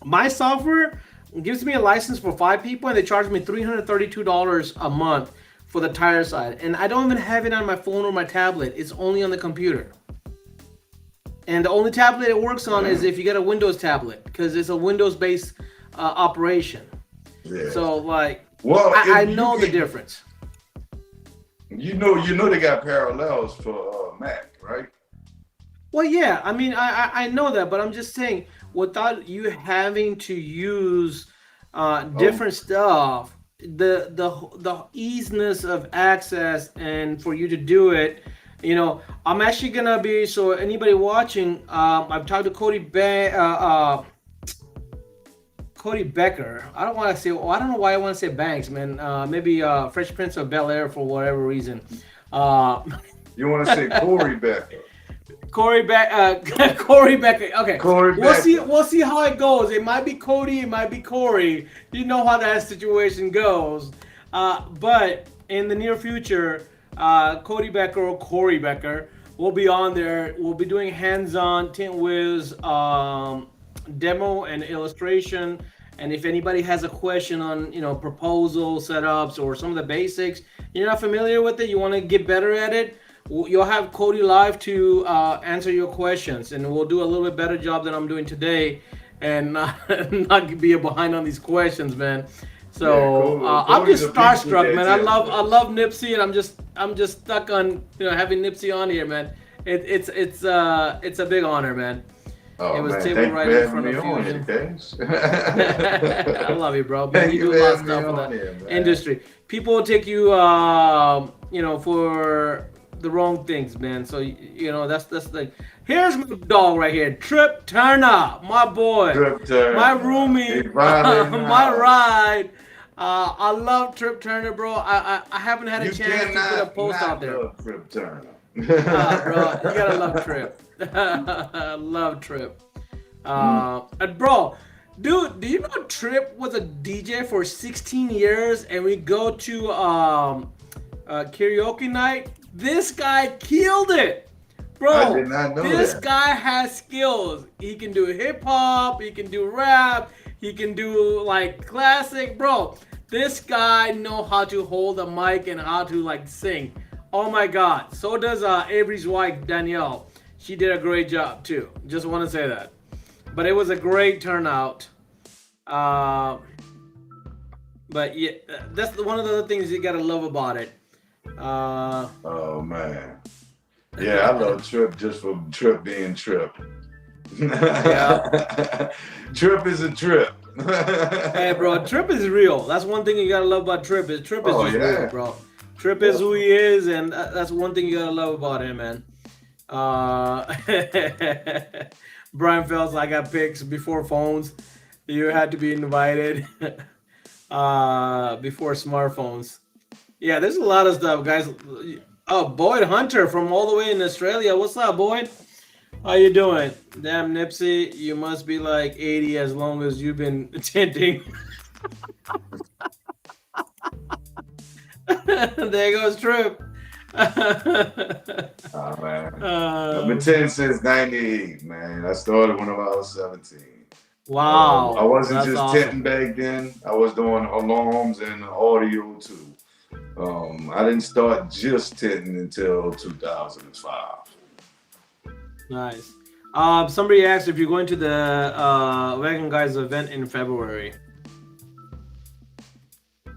My software gives me a license for 5 people, and they charge me $332 a month for the tire side. And I don't even have it on my phone or my tablet. It's only on the computer. And the only tablet it works on is if you get a Windows tablet, because it's a Windows-based operation. Yeah. So like, Well, I if you know the can, difference. you know they got parallels for Mac, right? Well, yeah, I mean, I know that, but I'm just saying, without you having to use Oh, different stuff, the easiness of access and for you to do it, I'm actually gonna be so anybody watching. I've talked to Cody Becker. I don't want to say. Well, I don't know why I want to say Banks, man. Maybe Fresh Prince of Bel Air for whatever reason. Uh, you want to say Corey Becker? Corey Becker. Okay, Corey we'll see. Becker. We'll see how it goes. It might be Cody. It might be Corey. You know how that situation goes. But in the near future, Cody Becker or Corey Becker will be on there. We'll be doing hands-on Tint Wiz demo and illustration. And if anybody has a question on proposal setups or some of the basics, you're not familiar with it, you want to get better at it, you'll have Cody live to answer your questions, and we'll do a little bit better job than I'm doing today, and not be behind on these questions, man. Yeah, So I'm Cody's just a beast with starstruck, that man. I temper. love Nipsey, and I'm just stuck on having Nipsey on here, man. It's a big honor, man. It Oh was man, table thank you right for in having front me of on here, Fusion. Cash. I love you, bro. Man, Thank you you do for a lot of having me stuff in on the here, man. industry. People will take you, for the wrong things, man. So that's like, here's my dog right here, Trip Turner, my boy, Trip my Turner. He roomie, finally in the my house. ride. I love Trip Turner, bro. I haven't had a You chance to put a cannot post out not there. love Trip Turner. Bro, you gotta love Trip. Love Trip. Mm. And bro, dude, do you know Trip was a DJ for 16 years, and we go to karaoke night? This guy killed it, I did bro. not know This that. guy has skills. He can do hip hop. He can do rap. He can do like classic, bro. This guy know how to hold a mic and how to like sing. Oh my God. So does Avery's wife Danielle. She did a great job too. Just want to say that. But it was a great turnout. Uh, but yeah, that's one of the other things you gotta love about it. Uh, Oh man. Yeah, I love Trip just for Trip being Trip. yeah. Trip is a trip. Hey, bro, Trip is real. That's one thing you gotta love about Trip. Is Trip is Oh just real, yeah. bro. Trip is who Definitely. he is, and that's one thing you gotta love about him, man. Uh, Brian Phelps, I got pics before phones. You had to be invited before smartphones. Yeah, there's a lot of stuff, guys. Oh, Boyd Hunter from all the way in Australia. What's up, Boyd? How you doing? Damn, Nipsey, you must be like 80 as long as you've been tinting. There goes Trip. Oh man. I've been uh, tinting since '98, man. I started when I was 17. I wow, wasn't that's just awesome. tinting back then. I was doing alarms and audio too. I didn't start just tinting until 2005. Nice. Somebody asked if you're going to the Wagon Guys event in February.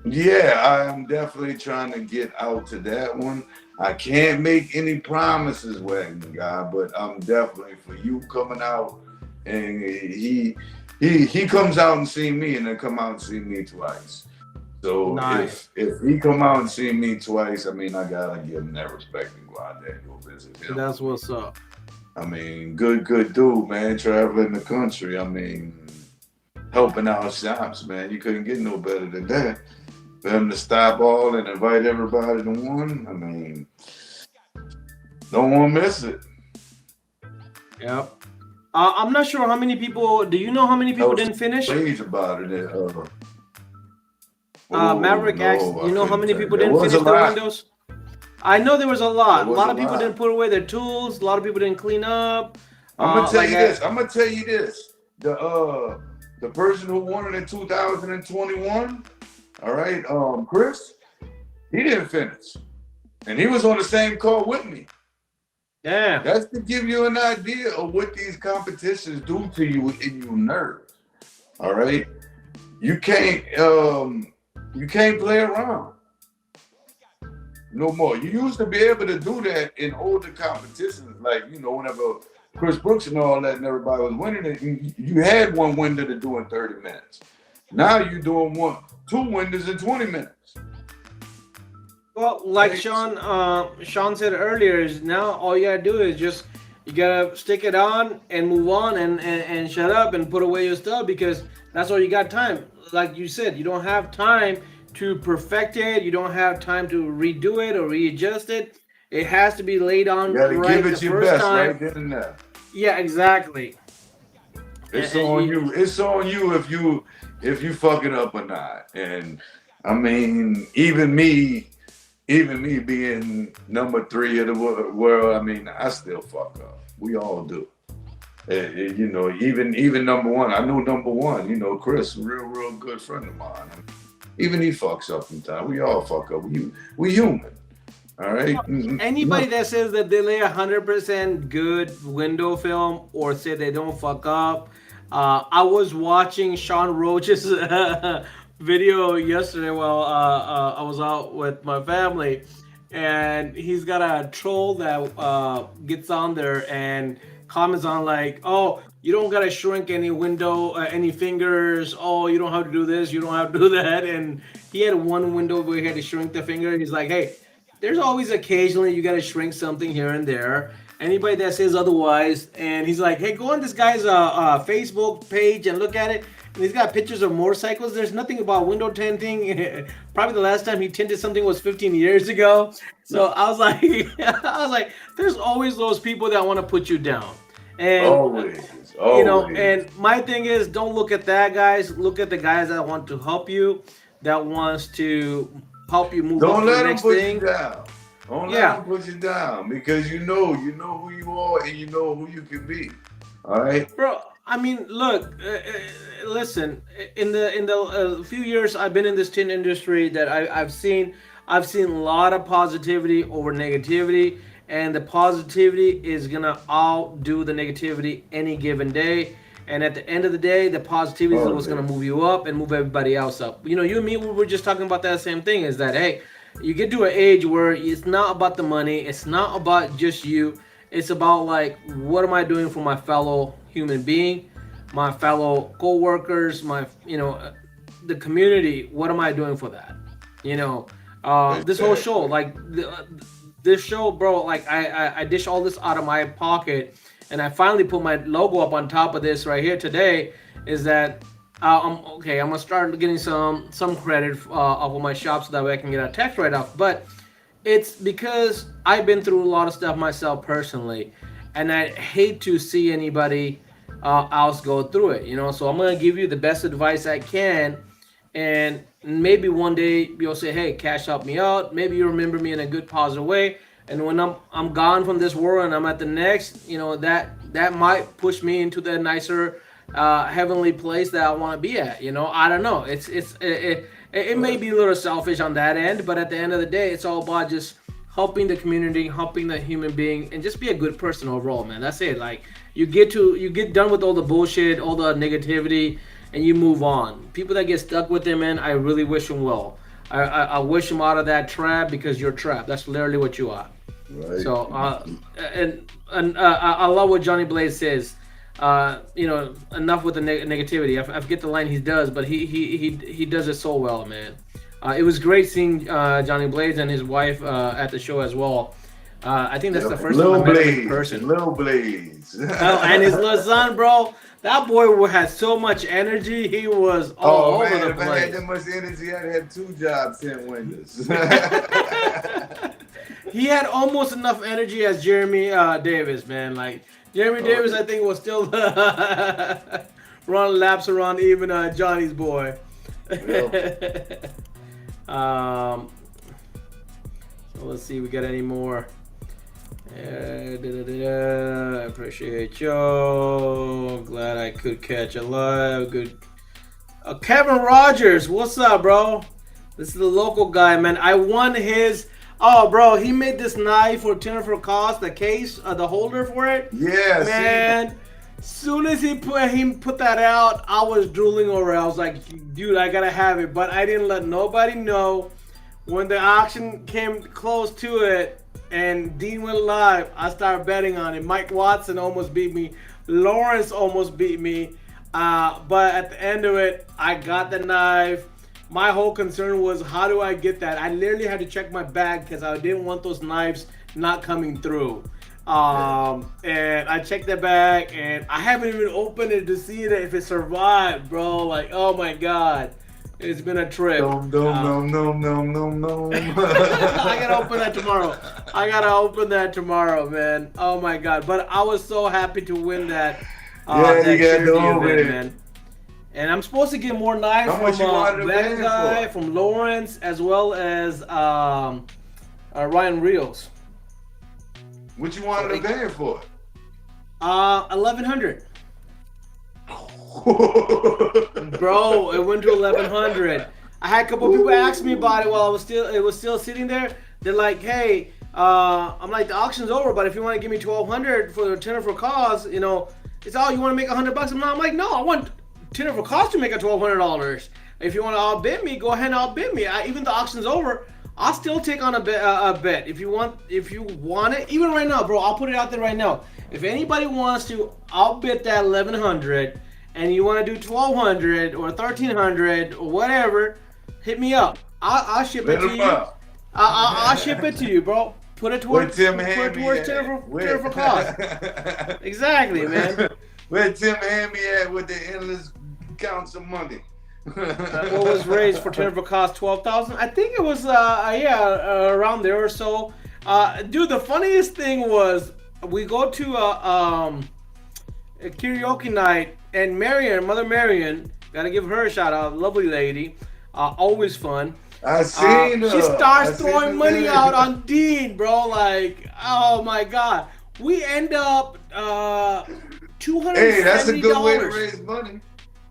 Yeah, I am definitely trying to get out to that one. I can't make any promises, Wagon guy, but I'm definitely for you coming out, and he comes out and see me, and then come out and see me twice. So Nice. if he come out and see me twice, I mean I gotta give him that respect and go out there and go visit him. That's what's up. I mean, good dude, man. Traveling the country. I mean, helping out shops, man. You couldn't get no better than that. For him to stop all and invite everybody to one, I mean, don't want to miss it. Yep. I'm not sure how many people. Do you know how many I people was didn't finish? page about it. Oh Maverick X. no, I You know how couldn't many tell. people There didn't was a finish their lot. windows? I know there was a There lot. A was lot a of people didn't lot. put away their tools. A lot of people didn't clean up. I'm gonna tell Like you that. this. I'm gonna tell you this. The person who won it in 2021, all right, Chris, he didn't finish, and he was on the same call with me. Yeah. That's to give you an idea of what these competitions do to you in your nerves. All right, you can't play around no more. You used to be able to do that in older competitions, like whenever Chris Brooks and all that, and everybody was winning it. You had one window to do in 30 minutes. Now you're doing two windows in 20 minutes. Well, like Right? Sean said earlier, is now all you gotta do is just you gotta stick it on and move on and shut up and put away your stuff because that's all you got time. Like you said, you don't have time to perfect it. You don't have time to redo it or readjust it. It has to be laid You on got to give right the it your first best time. right then and there. Yeah, exactly. And, It's and on you, you. It's on you if you fuck it up or not. And I mean, even me being number three of the world, I mean, I still fuck up. We all do. Even number one. I know number one. Chris, a real good friend of mine. Even he fucks up sometimes. We all fuck up. We human. All right. anybody that says that they lay 100% good window film or say they don't fuck up, I was watching Sean Roach's video yesterday while I was out with my family, and he's got a troll that gets on there and comments on like, "Oh, you don't gotta shrink any window, any fingers. Oh, you don't have to do this. You don't have to do that." And he had one window where he had to shrink the finger. He's like, "Hey, there's always occasionally you gotta shrink something here and there. Anybody that says otherwise," and he's like, "Hey, go on this guy's Facebook page and look at it. And he's got pictures of motorcycles. There's nothing about window tinting. Probably the last time he tinted something was 15 years ago." So I was like, I was like, there's always those people that want to put you down, and Always, always. and my thing is, don't look at that guys. Look at the guys that want to help you, that wants to help you move up Don't to the let them next put you thing. down. Don't let Yeah, them put you down because you know who you are and you know who you can be. All right. bro. I mean, look, listen. In the few years I've been in this tin industry, that I've seen a lot of positivity over negativity, and the positivity is gonna outdo the negativity any given day. And at the end of the day, the positivity is what's gonna Always. move you up and move everybody else up. You and me, we were just talking about that same thing. Is that, hey, you get to an age where it's not about the money, it's not about just you. It's about like, what am I doing for my fellow human being, my fellow co-workers, the community? What am I doing for that? You know, this whole show, Exactly. like this show, bro. Like I dish all this out of my pocket, and I finally put my logo up on top of this right here today. Is that okay? I'm gonna start getting some credit off of my shop so that way I can get a tax write off. But it's because I've been through a lot of stuff myself personally, and I hate to see anybody else go through it. So I'm gonna give you the best advice I can, and maybe one day you'll say, "Hey, Cash helped me out." Maybe you remember me in a good, positive way. And when I'm gone from this world and I'm at the next, that might push me into the nicer, heavenly place that I want to be at. I don't know. It may Right. be a little selfish on that end, but at the end of the day, it's all about just helping the community, helping the human being, and just be a good person overall, man. That's it. Like you get done with all the bullshit, all the negativity, and you move on. People that get stuck with it, man, I really wish them well. I wish him out of that trap because you're trapped. That's literally what you are. Right. So I love what Johnny Blaze says. Enough with the negativity. I forget the line he does, but he does it so well, man. It was great seeing Johnny Blaze and his wife at the show as well. I think that's the Yep. And first time I Lil met him in Blaze. And person. Lil Blaze. Oh, and his little son, bro. That boy had so much energy. He was all Oh over man, the if I had place. that much energy, I'd have 2 jobs, 10 windows. He had almost enough energy as Jeremy Davis, man. Like Jeremy Oh, Davis, I think was still running laps around even Johnny's boy. yep. um, so let's see, we got any more. I appreciate you. Glad I could catch a live. Good. Kevin Rogers, what's up, bro? This is the local guy, man. I won his. Oh, bro, he made this knife for Jennifer Cost, the case, the holder for it. Yeah, Man, soon as he put that out, I was drooling over it. I was like, dude, I gotta have it. But I didn't let nobody know. When the auction came close to it and Dean went live, I started betting on it. Mike Watson almost beat me. Lawrence almost beat me. But at the end of it, I got the knife. My whole concern was, how do I get that? I literally had to check my bag because I didn't want those knives not coming through. And I checked the bag, and I haven't even opened it to see if it survived, bro. Like, oh my god, it's been a trip. No. I gotta open that tomorrow. Man. Oh my god. But I was so happy to win that. Yeah, you got to open it. Man. And I'm supposed to get more knives How much you wanted to from win guy, for? from Lawrence, as well as Ryan Rios. What you wanted to ban for? 1,100. Bro, it went to 1,100. I had a couple people ask me about it while it was still sitting there. They're like, hey, I'm like, the auction's over, but if you want to give me 1,200 for the tender for cause, it's all you want to make $100. I'm like, no, I want tender for cause to make a $1,200. If you want to outbid me, go ahead and outbid me. Even the auction's over, I'll still take on a bet. If you want it, even right now, bro, I'll put it out there right now. If anybody wants to outbid that 1,100 and you want to do 1,200 or 1,300 or whatever, hit me up. I'll ship it to you. I'll ship it to you, bro. Put it towards tender for cost. Exactly, man. Where Tim Hammy at with the endless counts of money? What was raised for tender for cost? 12,000. I think it was around there or so. Dude, the funniest thing was we go to a karaoke night, and Mother Marion, gotta give her a shout out, lovely lady, always fun. I seen her. She starts throwing money out on Dean, bro. Like, oh my god, we end up $270. Hey, that's a good way to raise money,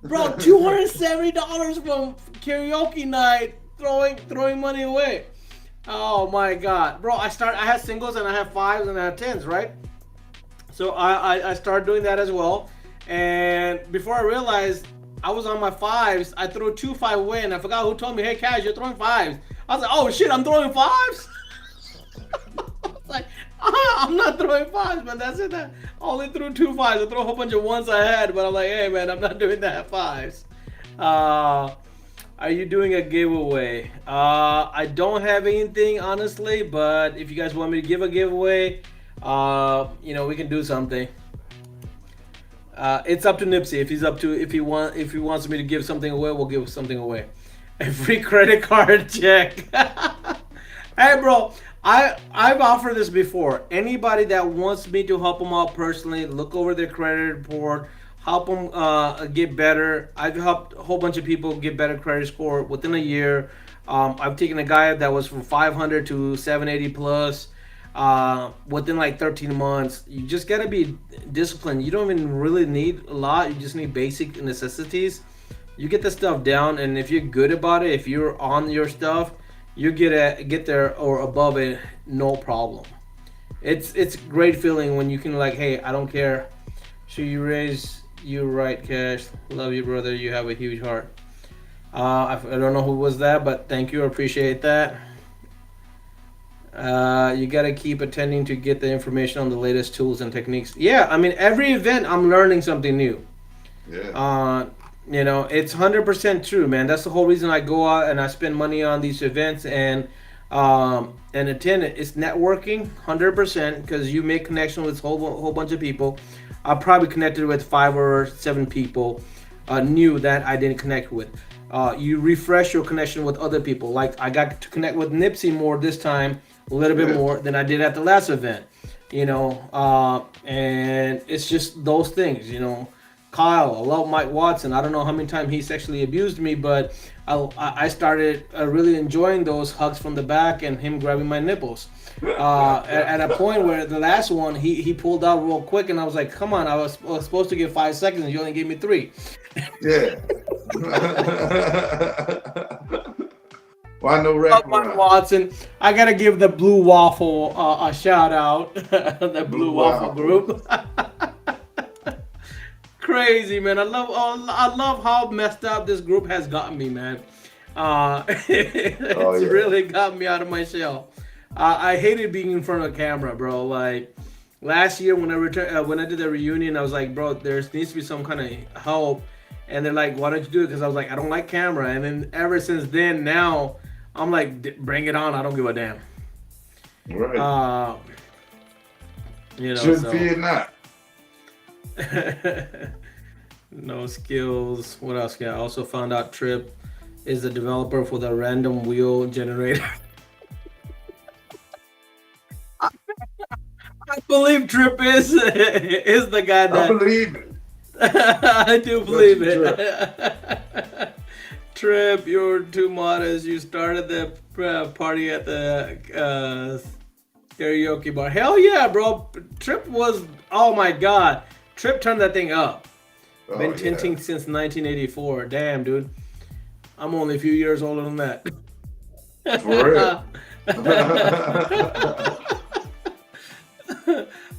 bro. $270 from karaoke night, throwing money away. Oh my god, bro. I had singles and I have fives and I have tens, right? So I started doing that as well. And before I realized I was on my fives, I threw 2 5 away, and I forgot who told me, hey Cash, you're throwing fives. I was like, oh shit, I'm throwing fives? Like, I'm not throwing fives, man. That's it. I only threw 2 fives. I threw a whole bunch of ones I had, but I'm like, hey man, I'm not doing that fives. Are you doing a giveaway? I don't have anything, honestly, but if you guys want me to give a giveaway, we can do something. It's up to Nipsey. If he wants me to give something away, we'll give something away. A free credit card check. Hey, bro, I've offered this before. Anybody that wants me to help them out personally, look over their credit report, help them get better. I've helped a whole bunch of people get better credit score within a year. I've taken a guy that was from 500 to 780 plus. Within like 13 months. You just gotta be disciplined. You don't even really need a lot. You just need basic necessities. You get the stuff down, and if you're good about it, if you're on your stuff, you get there or above it, no problem. It's great feeling when you can like, hey, I don't care. Should you raise you right, Cash? Love you, brother. You have a huge heart. I don't know who was that, but thank you. Appreciate that. You got to keep attending to get the information on the latest tools and techniques. Yeah, I mean, every event I'm learning something new. Yeah. Uh, it's 100% true, man. That's the whole reason I go out and I spend money on these events and attend it. It's networking, 100%, because you make connection with a whole bunch of people. I probably connected with 5 or 7 people new that I didn't connect with. You refresh your connection with other people. Like I got to connect with Nipsey more this time, a little bit Yeah. more than I did at the last event. And it's just those things. Kyle, I love Mike Watson. I don't know how many times he sexually abused me, but I started really enjoying those hugs from the back and him grabbing my nipples. At a point where the last one, he pulled out real quick, and I was like, come on, I was supposed to get 5 seconds, and you only gave me 3. Yeah. Why no Love Mike wraparound? Watson. I got to give the Blue Waffle a shout out, the Blue Waffle group. Crazy, man. I love how messed up this group has gotten me, man. Oh It's yeah. really got me out of my shell. I hated being in front of a camera, bro. Like last year when I returned, when I did the reunion, I was like, bro, there needs to be some kind of help. And they're like, why don't you do it? Because I was like, I don't like camera. And then ever since then, now I'm like, bring it on. I don't give a damn. Right. Uh, Shouldn't so fear not. no skills. What else? Yeah, I also found out Trip is the developer for the random wheel generator. I believe Trip is the guy I that believe it. I do Got you, believe it. Trip, you're too modest. You started the party at the karaoke bar. Hell yeah, bro. Trip was, oh my god. Trip turned that thing up. Oh Been yeah. tinting since 1984. Damn, dude. I'm only a few years older than that. For real.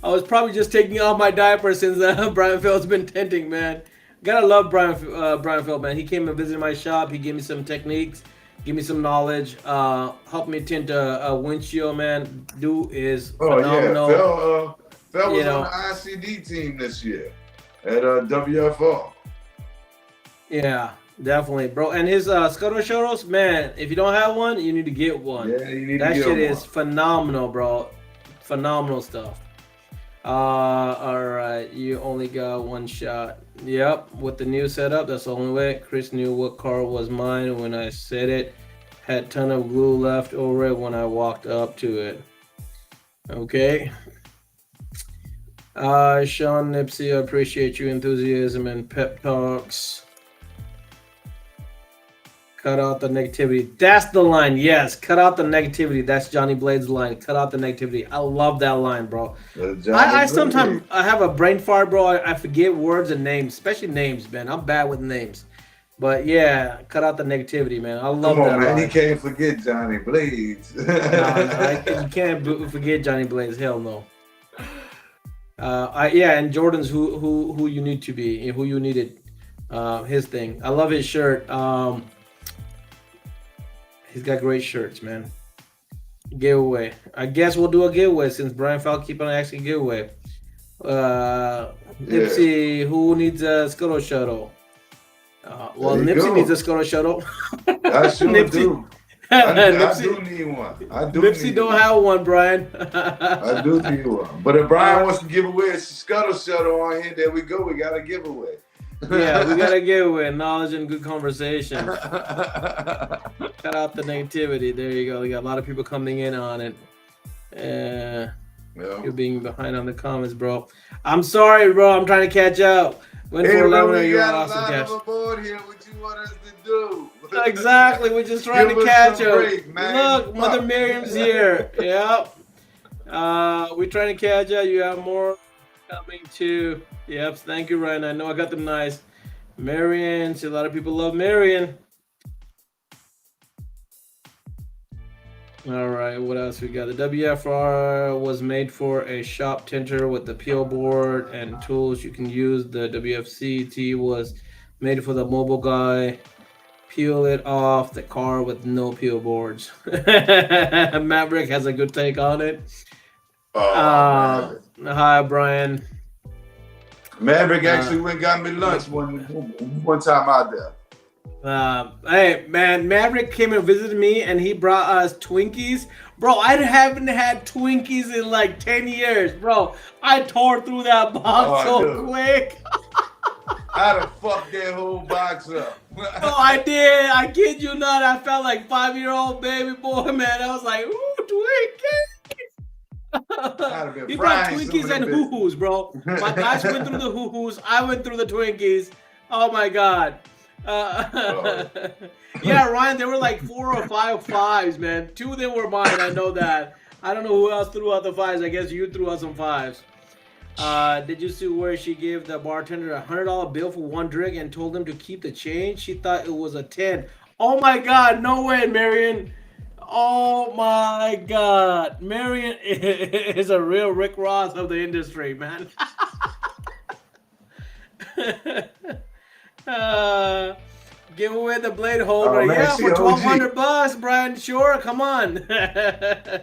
I was probably just taking off my diaper since Brian Feld's been tinting, man. Gotta love Brian Feld, man. He came and visited my shop. He gave me some techniques, gave me some knowledge, helped me tint a windshield, man. Dude is Oh yeah. phenomenal. Phil You was on know, the ICD team this year at WFR. yeah, definitely, bro. And his Scuttle Shuttles, man, if you don't have one, you need to get one. Yeah, you need to That get shit him is one. phenomenal, bro. Phenomenal stuff. All right, you only got one shot. Yep, with the new setup, that's the only way. Chris knew what car was mine when I said it. Had ton of glue left over it when I walked up to it. Okay. Sean Nipsey, I appreciate your enthusiasm and pep talks. Cut out the negativity. That's the line. Yes, cut out the negativity. That's Johnny Blade's line. Cut out the negativity. I love that line, bro. I sometimes I have a brain fart, bro. I forget words and names, especially names, man. I'm bad with names. But yeah, cut out the negativity, man. I love Come on, that man. line. He can't forget Johnny Blades. No, you can't forget Johnny Blaze. Hell no. And Jordan's who you need to be, who you needed. His thing. I love his shirt. He's got great shirts, man. Giveaway. I guess we'll do a giveaway since Brian Fowl keep on asking giveaway. Nipsey, who needs a Scuttle Shuttle? Nipsey needs a Scuttle Shuttle. I sure Nipsey. do. I do need one. Nipsey don't have one, Brian. I do need one. But if Brian wants to give away a Scuttle Shuttle on here, there we go. We got a giveaway. Yeah, we got a giveaway. Knowledge and good conversation. Cut out the negativity. There you go. We got a lot of people coming in on it. You're being behind on the comments, bro. I'm sorry, bro. I'm trying to catch up. Went for 11. You got a lot of aboard here. What you want us to do? Exactly. We're just trying to catch up. Look, Mother Miriam's here. Yep. We're trying to catch up. You have more coming too. Yep. Thank you, Ryan. I know I got them nice. Marion. See, a lot of people love Marion. All right, what else we got? The WFR was made for a shop tinter with the peel board and tools you can use. The WFCT was made for the mobile guy. peel it off the car with no peel boards. Maverick has a good take on it. Oh man, Hi, Brian. Maverick actually went and got me lunch one time out there. Hey, man, Maverick came and visited me, and he brought us Twinkies. Bro, I haven't had Twinkies in like 10 years, bro. I tore through that box so quick. I'd have fucked that whole box up. Oh, I did. I kid you not. I felt like 5-year-old baby boy, man. I was like, ooh, Twinkies. He brought Twinkies and hoo-hoos, bro. My guys went through the hoo-hoos. I went through the Twinkies. Oh, my God. Yeah, Ryan, there were like 4 or 5 fives, man. 2 of them were mine. I know that. I don't know who else threw out the 5s. I guess you threw out some 5s. Did you see where she gave the bartender a $100 bill for one drink and told him to keep the change? She thought it was a 10. Oh my God, no way, Marion. Oh my God, Marion is a real Rick Ross of the industry, man. Give away the blade holder. Oh, man, yeah, for $1,200, Brian. Sure, come on. I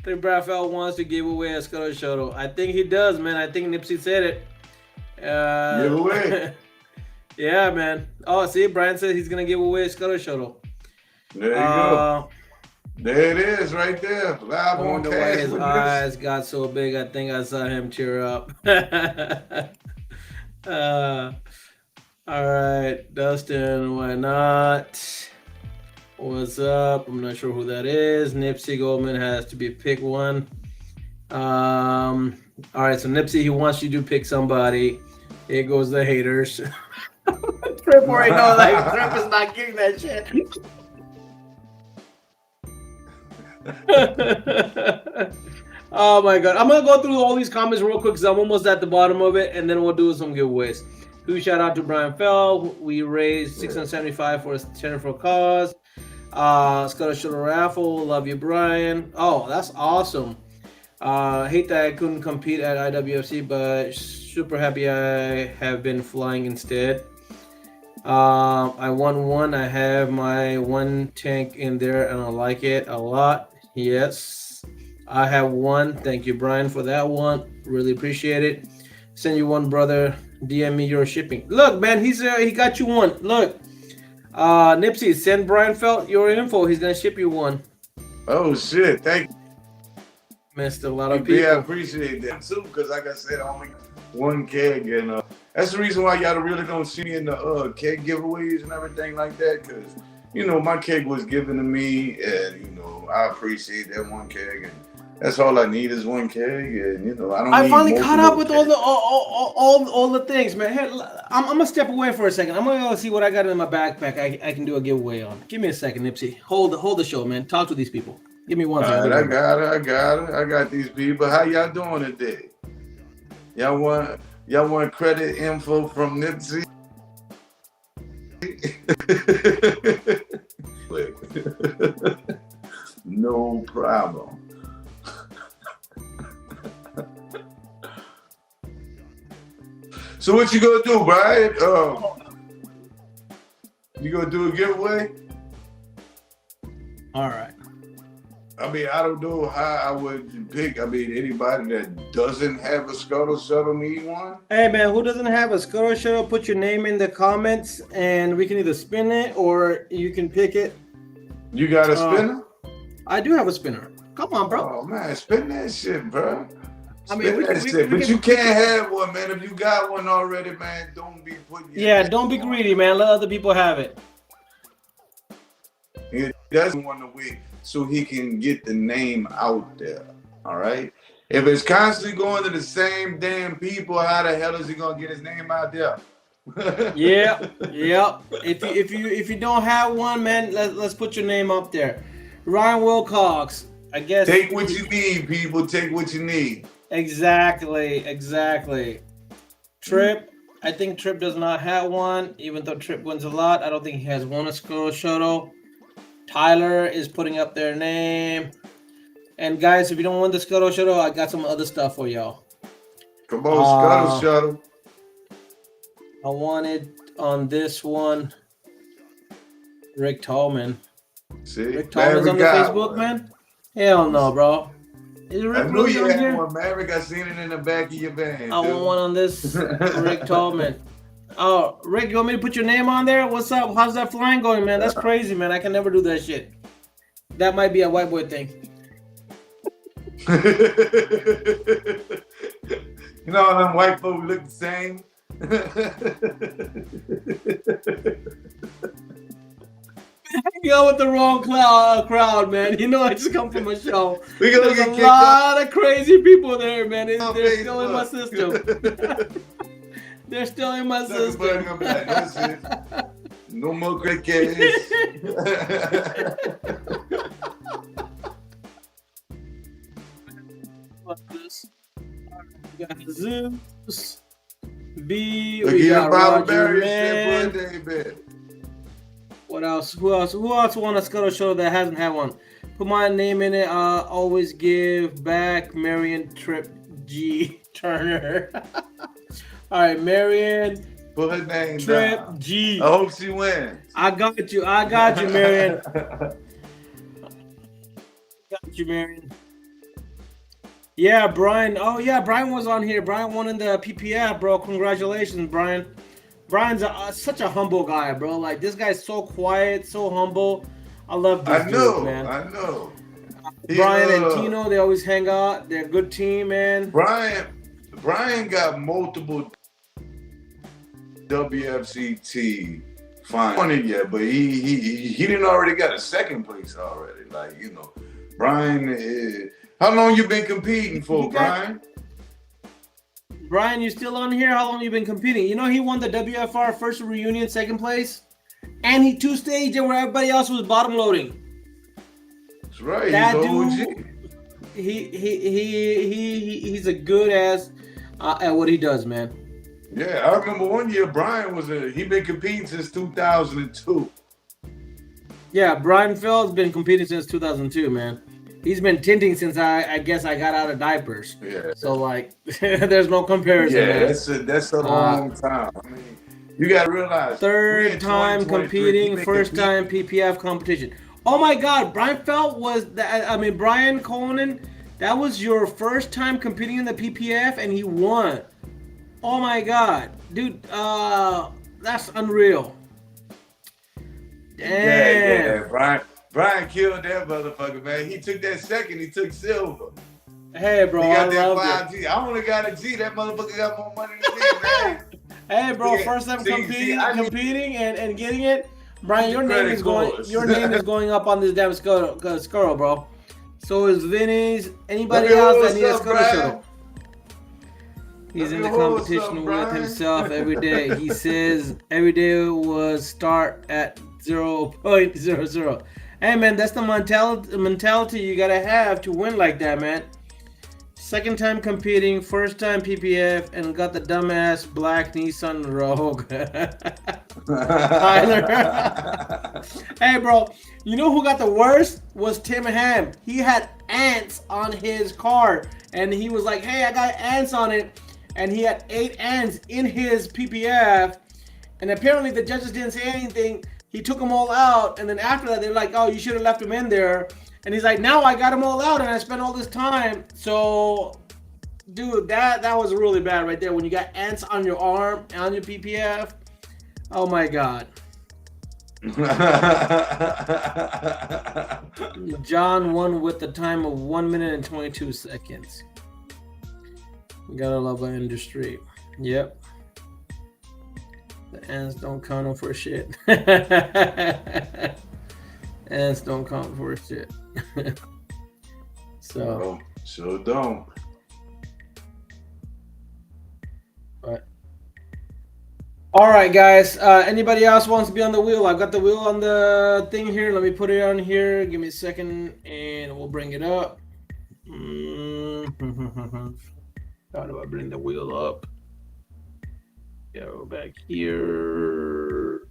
think Raphael wants to give away a Scuttle Shuttle. I think he does, man. I think Nipsey said it. Give away. Yeah, man. Oh, see, Brian said he's gonna give away a Scuttle Shuttle. There you go. There it is, right there. Live on KASH. Why his eyes got so big. I think I saw him tear up. All right, Dustin. Why not? What's up? I'm not sure who that is. Nipsy Goldman has to be pick one. All right, so Nipsey, he wants you to pick somebody. Here goes the haters. Trip already knows like Trip is not getting that shit. Oh my God. I'm gonna go through all these comments real quick because I'm almost at the bottom of it, and then we'll do some giveaways. Huge shout out to Brian Fell. We raised $675 for a Center for a Cause. Scuttle Shuttle raffle. Love you, Brian. Oh, that's awesome. Hate that I couldn't compete at IWFC, but super happy I have been flying instead. I won one. I have my one tank in there, and I like it a lot. Yes, I have one. Thank you, Brian, for that one. Really appreciate it. Send you one, brother. DM me your shipping. Look, man, he got you one. Look. Nipsey, send Brian Felt your info. He's gonna ship you one. Oh shit! Thank you. Missed a lot of people. Yeah, I appreciate that too. Because like I said, I only one keg, and that's the reason why y'all really don't see me in the keg giveaways and everything like that. Because my keg was given to me, and I appreciate that one keg, and that's all I need is one keg, and I don't. I finally caught up with all the things, man. Here, I'm gonna step away for a second. I'm gonna go see what I got in my backpack. I can do a giveaway on. Give me a second, Nipsey. Hold the show, man. Talk to these people. Give me one second. I got it. I got these people. How y'all doing today? Y'all want credit info from Nipsey? No problem. So what you gonna do, Brian? You gonna do a giveaway? All right. I mean, I don't know how I would pick. I mean, anybody that doesn't have a Scuttle Shuttle need one? Hey, man, who doesn't have a Scuttle Shuttle? Put your name in the comments, and we can either spin it or you can pick it. You got a spinner? I do have a spinner. Come on, bro. Oh, man, spin that shit, bro. But you can't have one, man. If you got one already, man, don't be putting. Don't be greedy, man. Let other people have it. He doesn't want to wait so he can get the name out there. All right. If it's constantly going to the same damn people, how the hell is he gonna get his name out there? Yeah. If you don't have one, man, let's put your name up there. Ryan Wilcox. I guess. Take what you need, people. Take what you need. Exactly. Trip, I think Trip does not have one, even though Trip wins a lot. I don't think he has one Scuttle Shuttle. Tyler is putting up their name. And guys, if you don't want the Scuttle Shuttle, I got some other stuff for y'all. Come on, Scuttle Shuttle. I wanted on this one. Rick Tallman. See, Rick Tallman's on the Facebook, man. Hell no, bro. Is I Rick knew really you on had here? one, Maverick. I seen it in the back of your van. I want one on this Rick Tallman. Oh, Rick, you want me to put your name on there? What's up? How's that flying going, man? That's crazy, man. I can never do that shit. That might be a white boy thing. You know how them white folks look the same? You go with the wrong crowd, man. You know I just come from a show. We gonna There's get a kicked lot of crazy people there, man. on They're still in my Facebook. system. They're still in my Sucker system. button come back. That's it. No more crickets. We got Zeus. B. Look, We you got Bible Roger Barry Man. shit, boy, What else? Who else won a Scuttle show that hasn't had one? Put my name in it. Always give back. Marion Trip G Turner. All right, Marion put her name Trip down. G. I hope she wins. I got you, Marion. Got you, Marion. Yeah, Brian. Oh yeah, Brian was on here. Brian won in the PPF, bro. Congratulations, Brian. Brian's such a humble guy, bro. Like, this guy's so quiet, so humble. I love this dude, man. I know. Brian and Tino, they always hang out. They're a good team, man. Brian got multiple WFCT finals yet, but he didn't already got a second place already. Like, you know, Brian. How long you been competing for, Brian? Brian, you still on here? How long you been competing? You know, he won the WFR first reunion, second place, and he two-staged it where everybody else was bottom loading. That's right. That dude, he's a good ass at what he does, man. Yeah, I remember one year Brian he been competing since 2002. Yeah, Brian Feld's been competing since 2002, man. He's been tinting since I guess I got out of diapers. Yeah. So like, there's no comparison. Yeah, man. that's a long time. I mean, you gotta realize. Third time competing, first time PPF competition. Oh my God, Brian Felt was that. I mean, Brian Conan, that was your first time competing in the PPF, and he won. Oh my God, dude, that's unreal. Damn. Yeah, Brian killed that motherfucker, man. He took that second. He took silver. Hey, bro, he got I that love 5G. I only got a G. That motherfucker got more money than me, man. Hey, bro, first time competing and getting it. Brian, your name is going up on this damn Skirl, bro. So is Vinny's. Anybody else that needs a Skirl shuttle? He's in the competition with himself every day. He says every day was start at 0.00. Hey, man, that's the mentality you gotta have to win like that, man. Second time competing, first time PPF, and got the dumbass black Nissan Rogue. Tyler. Hey, bro, you know who got the worst? Was Tim Ham. He had ants on his car, and he was like, hey, I got ants on it. And he had 8 ants in his PPF, and apparently the judges didn't say anything. He took them all out, and then after that, they're like, oh, you should have left them in there. And he's like, now I got them all out, and I spent all this time. So, dude, that was really bad right there. When you got ants on your arm, on your PPF. Oh, my God. John won with the time of 1 minute and 22 seconds. We gotta love our industry. Yep. The ants don't count for shit. Ants don't count for shit. So. Sure don't. But. All right, guys. Anybody else wants to be on the wheel? I've got the wheel on the thing here. Let me put it on here. Give me a second, and we'll bring it up. How do I bring the wheel up? Go back here.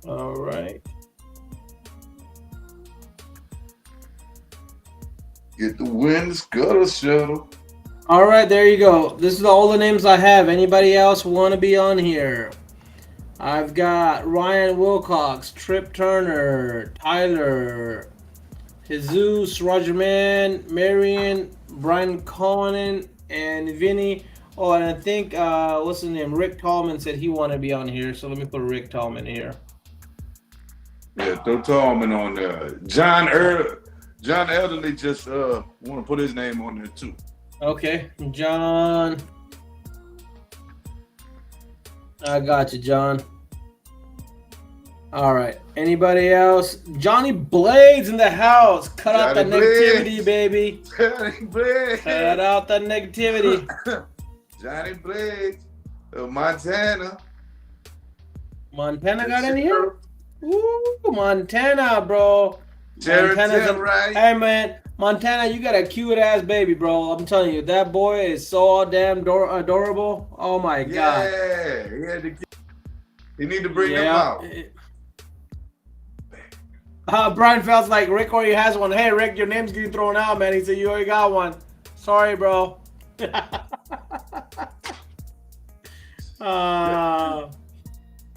All right. Get the wind Scuttle shuttle. All right, there you go. This is all the names I have. Anybody else want to be on here? I've got Ryan Wilcox, Trip Turner, Tyler, Jesus, Roger Mann, Marion, Brian Conan, and Vinny. Oh, and I think what's his name? Rick Tallman said he wanted to be on here, so let me put Rick Tallman here. Yeah, throw Tallman on there. John Elderly just want to put his name on there too. Okay, John. I got you, John. All right. Anybody else? Johnny Blades in the house. Cut out the negativity, baby. Johnny Blades. Cut out the negativity. Johnny Blades. Montana. Montana got in here? Ooh, Montana, bro. Montana's right. Hey, man. Montana, you got a cute ass baby, bro. I'm telling you, that boy is so damn adorable. Oh my god. Yeah, you need to bring him out. Brian Felt's like, Rick already has one. Hey, Rick, your name's getting thrown out, man. He said you already got one. Sorry, bro.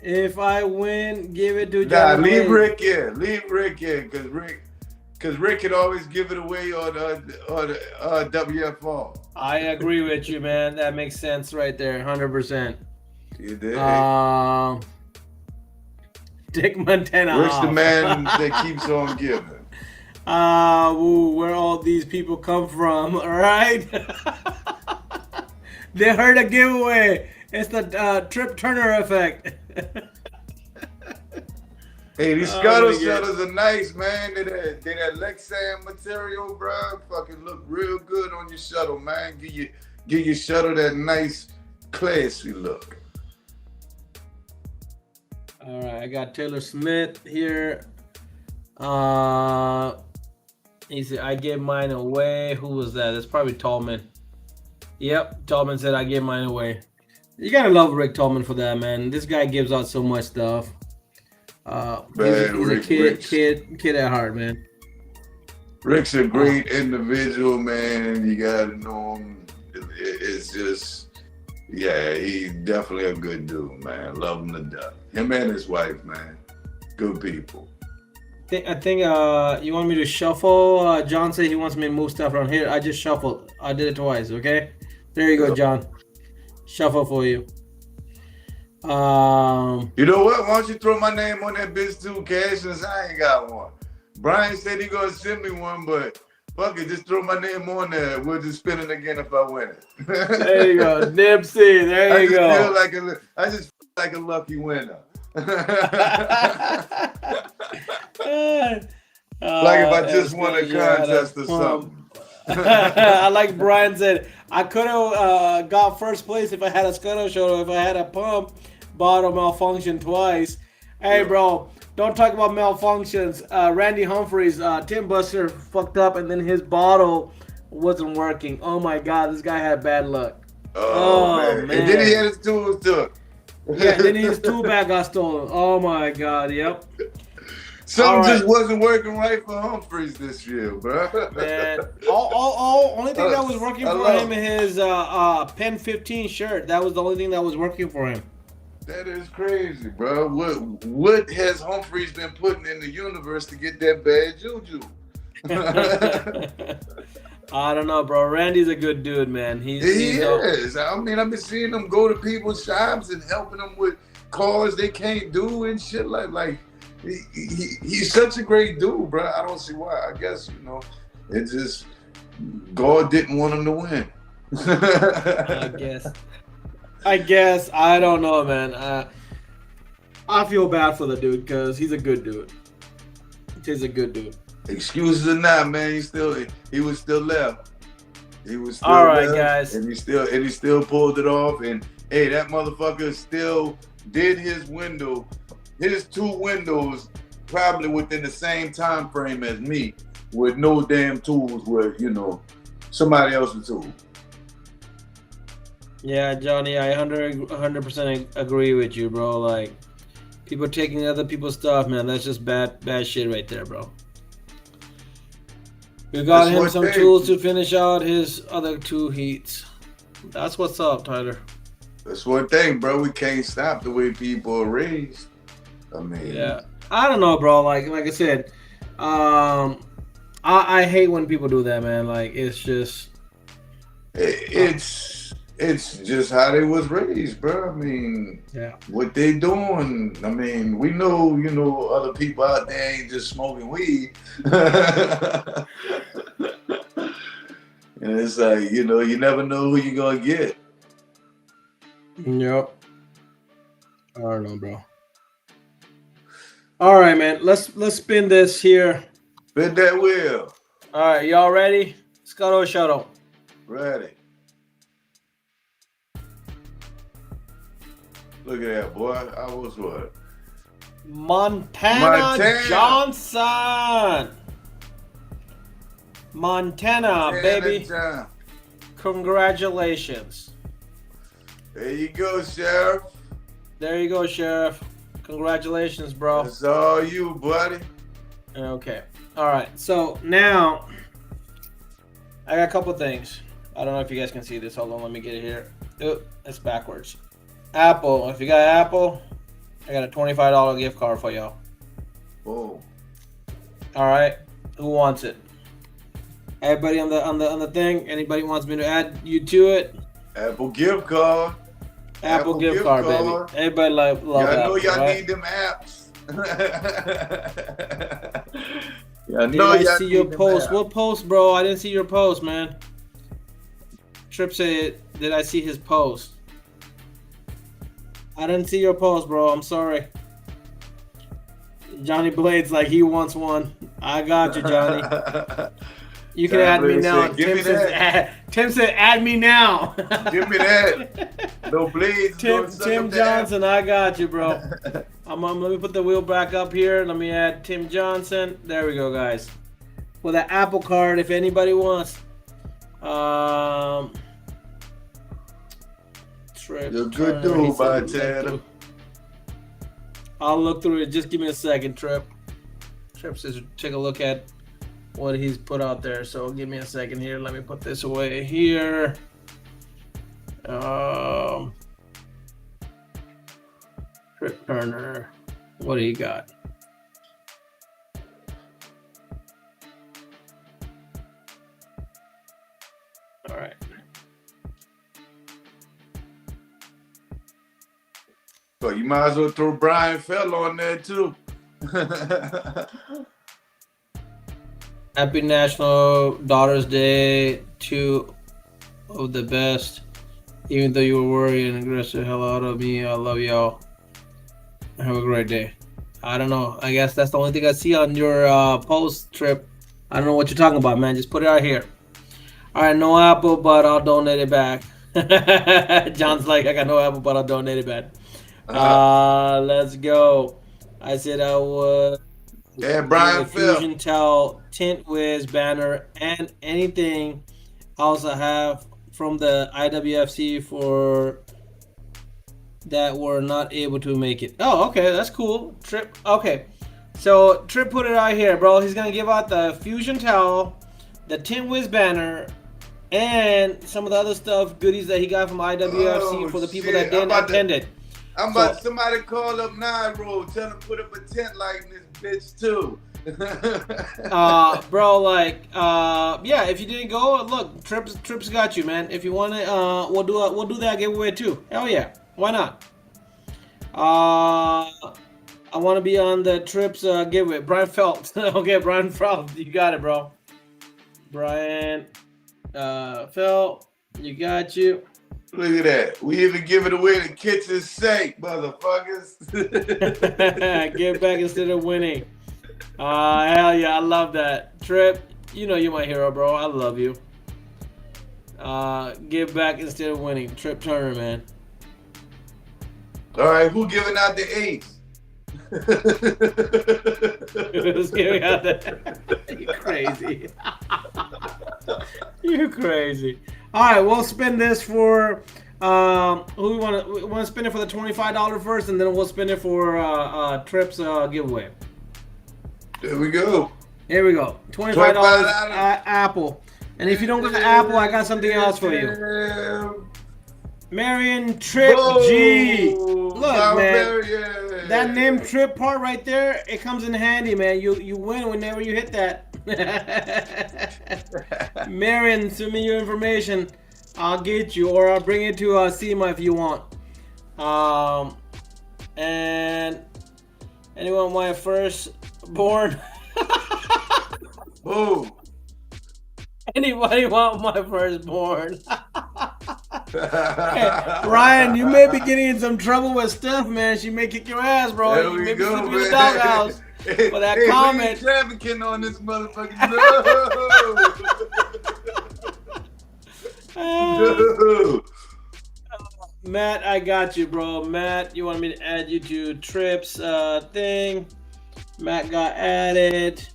If I win, give it to Johnny. Leave Rick in. Leave Rick in, because Rick could always give it away on WFO. I agree with you, man. That makes sense right there, 100%. You did. Dick Montana. Rick's the man that keeps on giving. Where all these people come from, all right? They heard a giveaway. It's the Trip Turner effect. Hey, these scuttle shutters are nice, man. They that Lexan material, bro. Fucking look real good on your shuttle, man. Give your shuttle that nice, classy look. All right, I got Taylor Smith here. He said, I gave mine away. Who was that? It's probably Tallman. Yep, Tallman said, I gave mine away. You gotta love Rick Tallman for that, man. This guy gives out so much stuff. He's a kid at heart, man. Rick's a great individual, man. You gotta know him. It's just, yeah, he's definitely a good dude, man. Love him to death. Him and his wife, man. Good people. I think you want me to shuffle? John said he wants me to move stuff around here. I just shuffled. I did it twice, okay? There you go, John. Shuffle for you. You know what? Why don't you throw my name on that bitch too, Cash, since I ain't got one. Brian said he gonna send me one, but fuck it, just throw my name on there. We'll just spin it again if I win it. There you go, Nipsey. There you go. I just feel like a lucky winner. Like if I just won a contest or something. I like Brian said, I could have got first place if I had a scuttle show, if I had a pump. Bottle malfunctioned twice. Hey, bro, don't talk about malfunctions. Randy Humphries, Tim Buster fucked up, and then his bottle wasn't working. Oh my God, this guy had bad luck. Oh man. And then he had his tools took. Yeah, then his tool bag got stolen. Oh my God, yep. Something just wasn't working right for Humphries this year, bro. Man, only thing that was working for him is his Pen 15 shirt. That was the only thing that was working for him. That is crazy, bro. What has Humphries been putting in the universe to get that bad juju? I don't know, bro. Randy's a good dude, man. He is. I mean, I've been seeing him go to people's shops and helping them with cars they can't do and shit like. He's such a great dude, bro. I don't see why. I guess, it's just God didn't want him to win. I guess. I don't know, man. I feel bad for the dude because he's a good dude. He's a good dude. Excuses or not, man, he was still left. He was still all right, left, guys. And he still pulled it off. And hey, that motherfucker still did his two windows probably within the same time frame as me, with no damn tools, with somebody else's tool. Yeah, Johnny, I 100% agree with you, bro. Like, people taking other people's stuff, man, that's just bad shit right there, bro. We got That's him what some they- tools to finish out his other 2 heats. That's what's up, Tyler. That's one thing, bro. We can't stop the way people are raised. I mean, Yeah, I don't know, bro. Like I said, I hate when people do that, man. Like it's just it's just how they was raised, bro. I mean, yeah. what they doing. I mean, we know, other people out there ain't just smoking weed. And it's like, you never know who you're gonna get. Yep. I don't know, bro. All right, man. Let's spin this here. Spin that wheel. All right, y'all ready? Scuttle shuttle. Ready. Look at that, boy. I was what? Montana Johnson. Montana, baby. John. Congratulations. There you go, Sheriff. There you go, Sheriff. Congratulations, bro. That's all you, buddy. Okay. All right. So now I got a couple things. I don't know if you guys can see this. Hold on. Let me get it here. Oh, it's backwards. Apple. If you got Apple, I got a $25 gift card for y'all. Boom. All right. Who wants it? Everybody on the thing. Anybody wants me to add you to it? Apple gift card. Apple gift card, baby. Everybody love y'all Apple. I know y'all right? need them apps. Did I see your post? What post, bro? I didn't see your post, man. Trip said, did I see his post? I didn't see your post, bro. I'm sorry. Johnny Blades like he wants one. I got you, Johnny. You can add me now. Tim said, add me now. Give me that. No blades. Tim Johnson, I got you, bro. Let me put the wheel back up here. Let me add Tim Johnson. There we go, guys. With an Apple card, if anybody wants. Trip. You're good dude, Montana. I'll look through it. Just give me a second, Trip. Trip says take a look at what he's put out there. So give me a second here. Let me put this away here. Trip Turner. What do you got? All right. So you might as well throw Brian Fell on there too. Happy National Daughters Day. 2 of the best. Even though you were worried and aggressed the hell out of me, I love y'all. Have a great day. I don't know. I guess that's the only thing I see on your post, Trip. I don't know what you're talking about, man. Just put it out here. All right, no Apple, but I'll donate it back. John's like, I got no Apple, but I'll donate it back. Let's go. I said I would. Yeah, Brian Fusion Towel, Tint Wiz banner, and anything else I have from the IWFC for that were not able to make it. Oh, okay, that's cool. Trip. Okay, so Trip put it out here, bro. He's gonna give out the Fusion Towel, the Tint Wiz banner, and some of the other stuff, goodies that he got from IWFC for the people that didn't attend it. I'm about somebody call up Nairo, tell him put up a tent like this bitch too. Bro, like, yeah, if you didn't go, look, Trips got you, man. If you want to, we'll do that giveaway too. Hell yeah, why not? I want to be on the Trips giveaway. Brian Felt. Okay, Brian Felt, you got it, bro. Brian Felt, you got you. Look at that. We even give it away to kitchen sink, motherfuckers. Give back instead of winning. Hell yeah, I love that. Trip, you know you're my hero, bro. I love you. Give back instead of winning. Trip Turner, man. All right, who giving out the 8s? Who's giving out the... You're crazy. You're crazy. All right, we'll spin this for who we want to spin it for the $25 first, and then we'll spin it for Trip's giveaway. There we go. Here we go. $25 $25. Apple. And if you don't got the Apple, I got something else for you. Marion Trip G. Look, man. That name Trip part right there, it comes in handy, man. You win whenever you hit that. Marion, send me your information. I'll get you, or I'll bring it to SEMA if you want. And anyone my firstborn? Boom. Anybody want my firstborn? Hey, Ryan, you may be getting in some trouble with Steph, man. She may kick your ass, bro. There You we may be go, sleeping in the man. doghouse for that comment. We trafficking on this motherfucking no. Matt, I got you, bro. Matt, you want me to add you to Trips thing? Matt got added.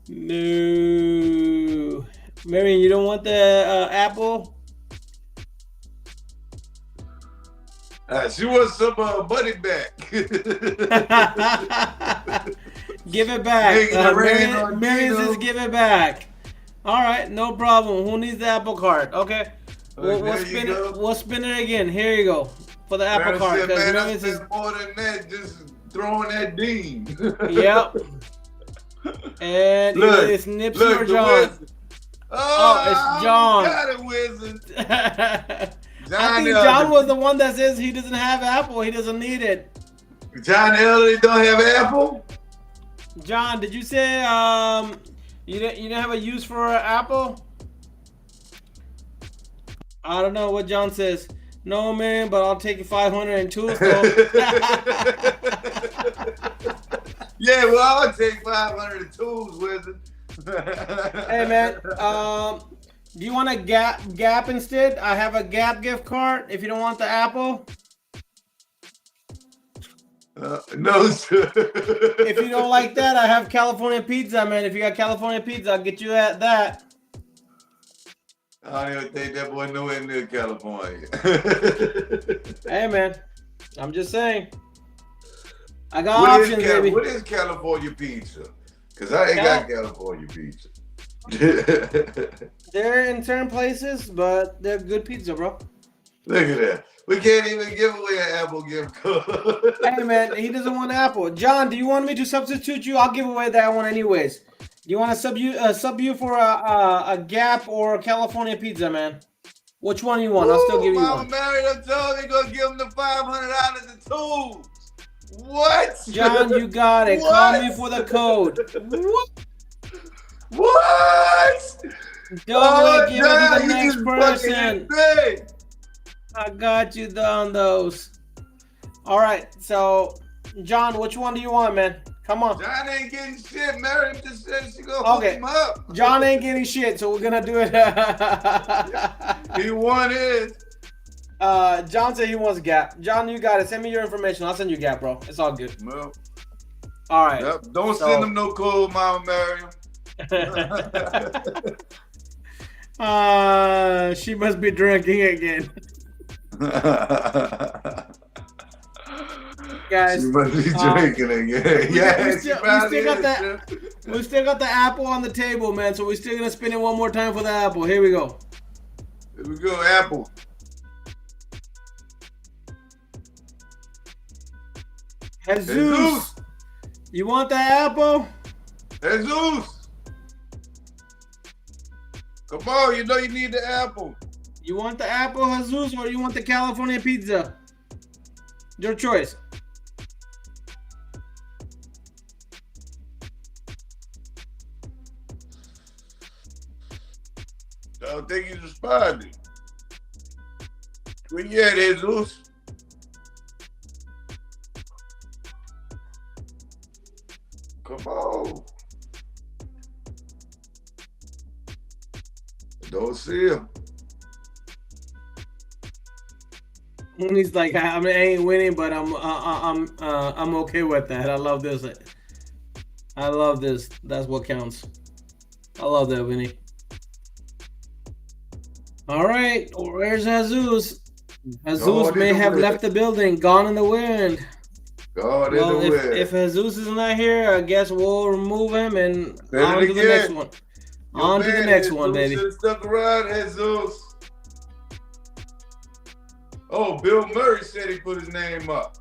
No. Marion, you don't want the Apple? She wants some money back. Give it back. Marion says give it back. All right, no problem. Who needs the Apple card? Okay. We'll spin it again. Here you go for the Apple card. Man, I spent more than that just throwing that dean. Yep. And look, it's Nipsey or John. It's John. Got it, wizard. I think John was the one that says he doesn't have Apple. He doesn't need it. John Elliott don't have Apple? John, did you say you didn't have a use for Apple? I don't know what John says. No, man, but I'll take 500 in tools, though. Yeah, well, I'll take 500 in tools, wizard. Hey, man, do you want a Gap instead? I have a Gap gift card if you don't want the Apple. No, sir. If you don't like that, I have California pizza, man. If you got California pizza, I'll get you that. I don't even think that boy nowhere near California. Hey, man, I'm just saying. I got options, baby. What is California pizza? Because I ain't got California pizza. They're in certain places, but they're good pizza, bro. Look at that. We can't even give away an Apple gift card. Hey, man, he doesn't want Apple. John, do you want me to substitute you? I'll give away that one anyways. Do you want to sub you for a Gap or a California pizza, man? Which one you want? I'll still give you one. Mama married her, told me gonna give him the $500 in tools. What? John, you got it. Call me for the code. What? Don't give it to the next person. I got you on those. All right, so John, which one do you want, man? Come on. John ain't getting shit. Mary just said she gonna hook him up. John ain't getting shit, so we're gonna do it. He won his. John said he wants Gap. John, you got it. Send me your information. I'll send you Gap, bro. It's all good. Well, all right. Yep. Don't send him no code, Mama Mary. She must be drinking again. Guys, she must be drinking again. Yeah, we still got the Apple on the table, man. So we're still gonna spin it one more time for the Apple. Here we go. Here we go, Apple. Jesus. You want the Apple? Jesus. Come on, you know you need the Apple. You want the Apple, Jesus, or you want the California pizza? Your choice. I don't think he's responding. Where you at, Jesus? Come on. Don't see him. He's like, I ain't winning, but I'm okay with that. I love this. I love this. That's what counts. I love that, Winnie. All right, where's Jesus? Jesus may have left the building, gone in the wind. God in Well, the way. if Jesus is not here, I guess we'll remove him and Said on it to the again. next one. Your On to the man, next Jesus, one, baby. should have stuck around, Jesus. Oh, Bill Murray said he put his name up.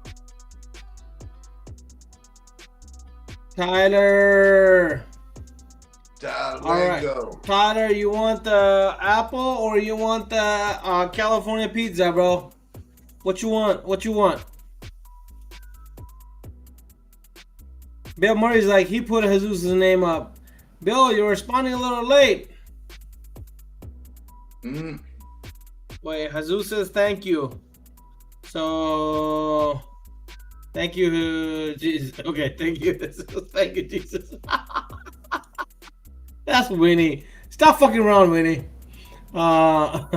Tyler. Tyler, All right, go. Tyler, you want the apple or you want the California pizza, bro? What you want? What you want? Bill Murray's like, he put Jesus' name up. Bill, you're responding a little late. Wait, Jesus says thank you. So, thank you, Jesus. Okay, thank you. Thank you, Jesus. That's Winnie. Stop fucking around, Winnie. All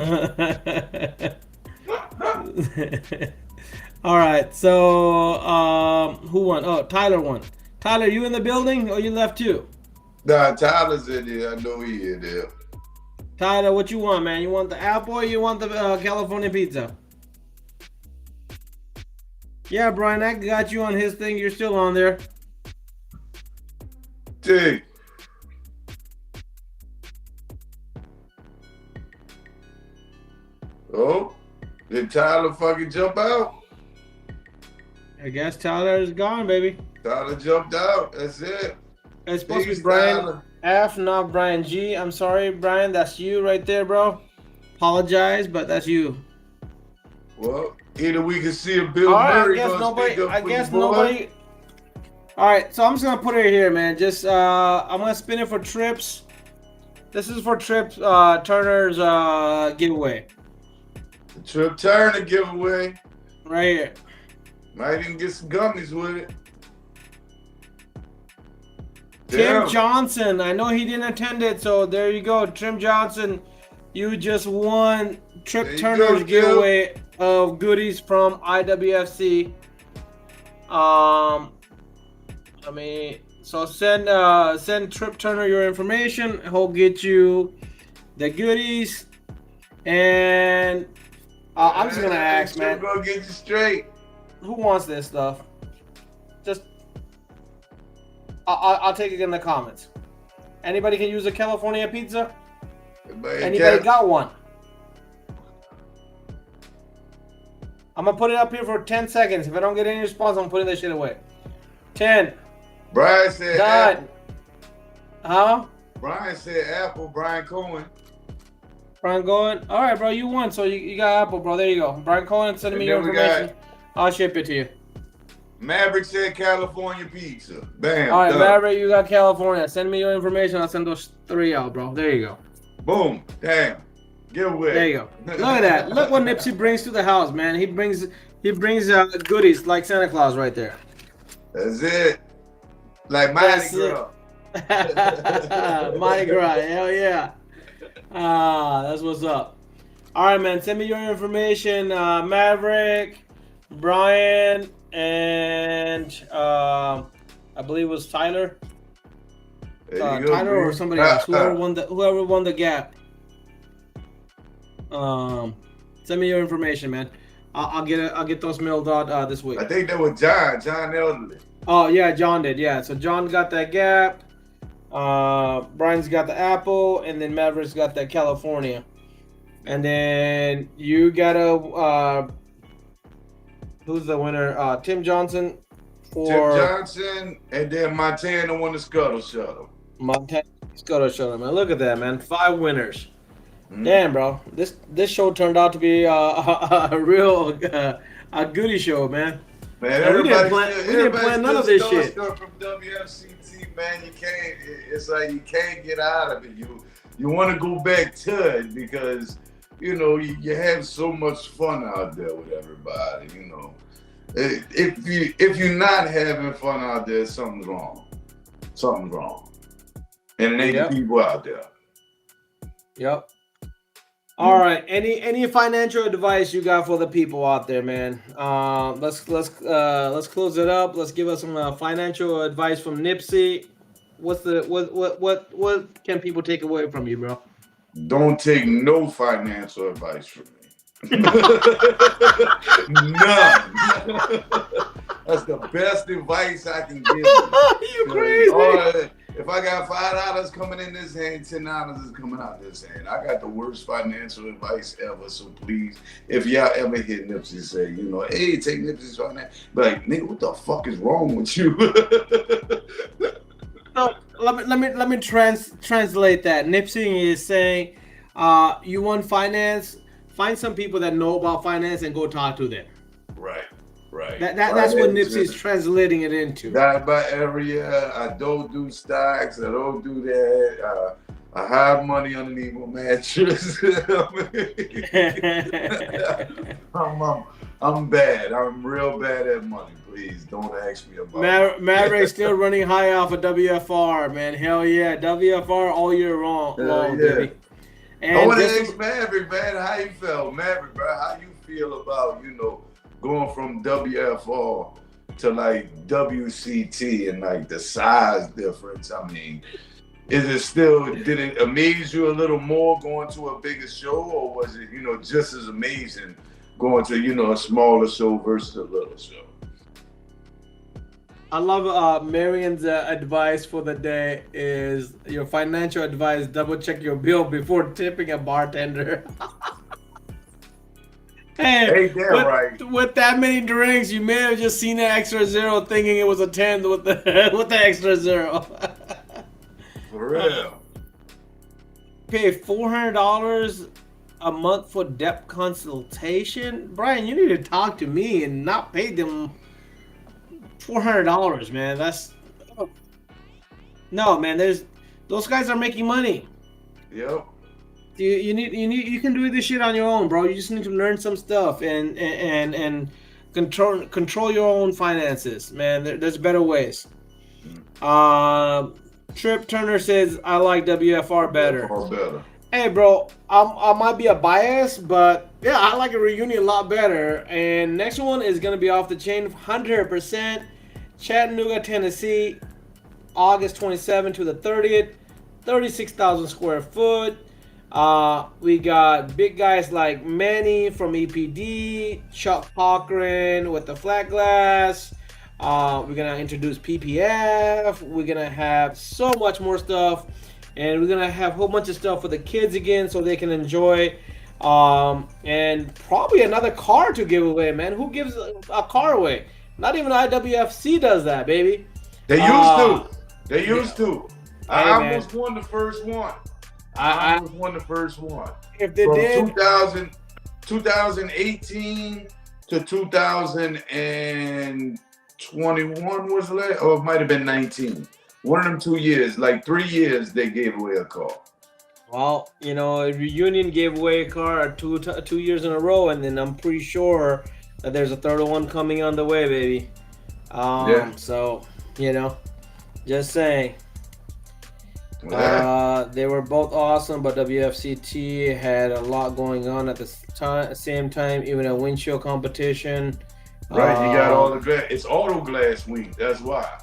right, so who won? Oh, Tyler won. Tyler, you in the building or you left too? Nah, Tyler's in there. I know he in there. Tyler, what you want, man? You want the apple or you want the California pizza? Yeah, Brian, I got you on his thing. You're still on there. Dude. Oh, did Tyler fucking jump out? I guess Tyler is gone, baby. Tyler jumped out. That's it. It's supposed to be Brian Tyler. F, not Brian G. I'm sorry, Brian. That's you right there, bro. Apologize, but that's you. Well, either we can see a Bill I Murray. guess nobody. All right, so I'm just gonna put it here, man. Just I'm gonna spin it for Trips. This is for Trips Turner's giveaway. The Trip Turner giveaway. Right here. Might even get some gummies with it. Tim Johnson. I know he didn't attend it, so there you go. Tim Johnson, you just won Trip Turner's giveaway of goodies from IWFC. So send Trip Turner your information. He'll get you the goodies. And I'm just gonna ask, man. Gonna get you straight. Who wants this stuff? Just I'll take it in the comments. Anybody can use a California pizza? Anybody got one? I'm gonna put it up here for 10 seconds. If I don't get any response, I'm putting that shit away. 10. Brian said 9. apple. Huh? Brian said apple. Brian Cohen. Brian Cohen. All right, bro. You won, so you got apple, bro. There you go. Brian Cohen, send me your information. I'll ship it to you. Maverick said California pizza. Bam. All right, done. Maverick, you got California. Send me your information. I'll send those 3 out, bro. There you go. Boom. Damn. Giveaway. There you go. Look at that. Look what Nipsey brings to the house, man. He brings goodies like Santa Claus right there. That's it. Like Mardi Gras. Mardi Gras. Hell yeah. That's what's up. All right, man. Send me your information, Maverick, Brian, and I believe it was Tyler. Tyler or somebody else. Whoever won the gap. Send me your information, man. I'll get those mailed out this week. I think that was John Elderly. Oh yeah, John did. Yeah, so John got that gap. Brian's got the apple, and then Maverick's got that California. And then you got who's the winner? Tim Johnson Tim Johnson, and then Montana won the Scuttle Shuttle. Montana Scuttle Shuttle, man. Look at that, man. 5 winners. Damn, bro. This show turned out to be a real goodie show, man. Man, we didn't plan none of this shit. Stuff from WFCT, man, you can't. It's like you can't get out of it. You want to go back to it because you have so much fun out there with everybody. If you're not having fun out there, something's wrong. Something's wrong, and it ain't the people out there. Yep. All right. Any financial advice you got for the people out there, man? Let's close it up. Let's give us some financial advice from Nipsey. What can people take away from you, bro? Don't take no financial advice from me. None. That's the best advice I can give you. You crazy? If I got $5 coming in this hand, $10 is coming out this hand. I got the worst financial advice ever. So please, if y'all ever hear Nipsey say, you know, hey, take Nipsey's finance, be like, nigga, what the fuck is wrong with you? So let me translate that. Nipsey is saying, you want finance? Find some people that know about finance and go talk to them. Right. That's what Nipsey's translating it into. That by area. I don't do stocks. I don't do that. I hide money underneath my mattress. I'm bad. I'm real bad at money. Please don't ask me about Maverick still running high off of WFR, man. Hell yeah, WFR all year long, baby. And I want to ask Maverick, man, how you felt, Maverick, bro? How you feel about going from WFR to like WCT and like the size difference? I mean, did it amaze you a little more going to a bigger show, or was it, just as amazing going to, a smaller show versus a little show? I love Marion's advice for the day is your financial advice: double check your bill before tipping a bartender. Hey, right. With that many drinks, you may have just seen an extra zero, thinking it was a 10 with the extra zero. For real. Pay $400 a month for depth consultation, Brian. You need to talk to me and not pay them $400, man. No, man. Those guys are making money. Yep. You can do this shit on your own, bro. You just need to learn some stuff and control your own finances, man. There's better ways. Trip Turner says I like WFR better. Hey, bro, I might be a bias, but yeah, I like a reunion a lot better. And next one is gonna be off the chain, 100%. Chattanooga, Tennessee, August 27th to the 30th, 36,000 square foot. We got big guys like Manny from EPD, Chuck Cochran with the flat glass. We're gonna introduce PPF. We're gonna have so much more stuff, and we're gonna have a whole bunch of stuff for the kids again, so they can enjoy. And probably another car to give away, man. Who gives a car away? Not even IWFC does that, baby. They used to. I almost won the first one. I almost won the first one. If they From did, 2018 to 2021 was last, or it might have been 19. One of them 2 years, like 3 years, they gave away a car. well, Reunion gave away a car 2 years in a row, and then I'm pretty sure that there's a third one coming on the way, baby. So, just saying. They were both awesome, but WFCT had a lot going on at the same time, even a windshield competition. Right, you got all the glass. It's auto glass week, that's why.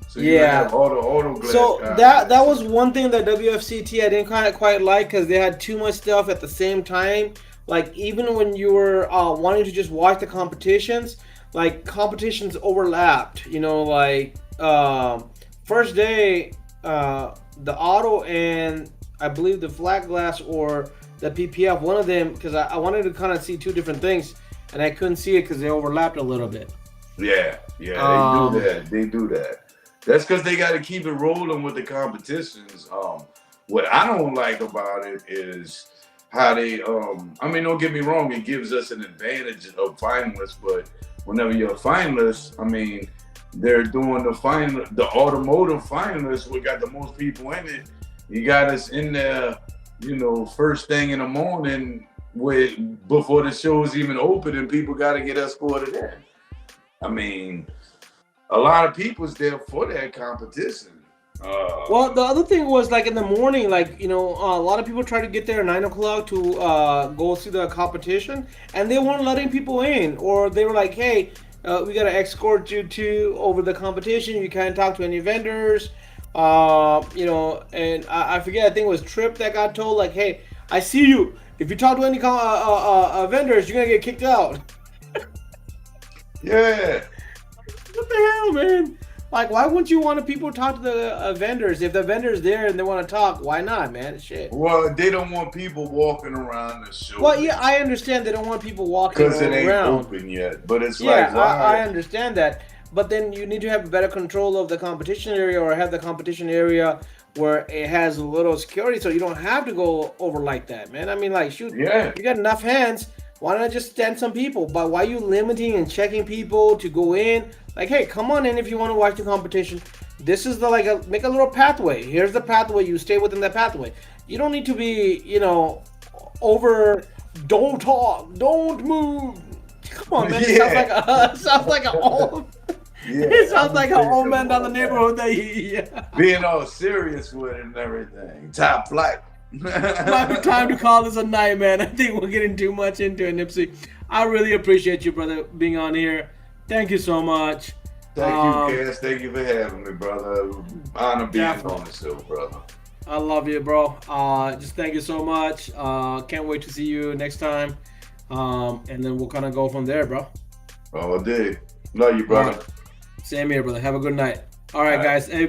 So you have all the auto glass. So that was one thing that WFCT I didn't quite like, because they had too much stuff at the same time. Like, even when you were wanting to just watch the competitions, like competitions overlapped. First day, the auto and I believe the flat glass or the PPF, one of them, because I wanted to kind of see two different things, and I couldn't see it because they overlapped a little bit. Yeah, they do that. That's because they got to keep it rolling with the competitions. What I don't like about it is how they, don't get me wrong, it gives us an advantage of finalists, but whenever you're a finalist, they're doing the automotive finalists. We got the most people in it. You got us in there, first thing in the morning before the show's even open, and people got to get escorted in. A lot of people's there for that competition. Well, the other thing was, like, in the morning, a lot of people try to get there at 9 o'clock to go see the competition, and they weren't letting people in, or they were like, hey, we gotta escort you over the competition. You can't talk to any vendors, and I forget. I think it was Trip that got told, like, "Hey, I see you. If you talk to any vendors, you're gonna get kicked out." Yeah. What the hell, man? Like, why wouldn't you want people to talk to the vendors? If the vendor's there and they want to talk, why not, man? Shit. Well, they don't want people walking around the show. Well, yeah, I understand they don't want people walking around. Because it ain't open yet. But it's yeah, like, why? I understand that. But then you need to have better control of the competition area, or have the competition area where it has a little security, so you don't have to go over like that, man. I mean, like, shoot, Yeah. you got enough hands. Why not just stand some people? But why are you limiting and checking people to go in? Like, hey, come on in if you want to watch the competition. This is the make a little pathway. Here's the pathway. You stay within that pathway. You don't need to be, over. Don't talk. Don't move. Come on, man. It sounds like an old. Yeah, It sounds like an old man down the neighborhood. Being all serious with it and everything. Top flight. Might be time to call this a night, man. I think we're getting too much into it, Nipsey. I really appreciate you, brother, being on here. Thank you so much. Thank you, Cass. Thank you for having me, brother. Honor being on the show, brother. I love you, bro. Just thank you so much. Can't wait to see you next time. And then we'll kind of go from there, bro. Oh, I did. Love you, brother. Same here, brother. Have a good night. All right, guys. Hey,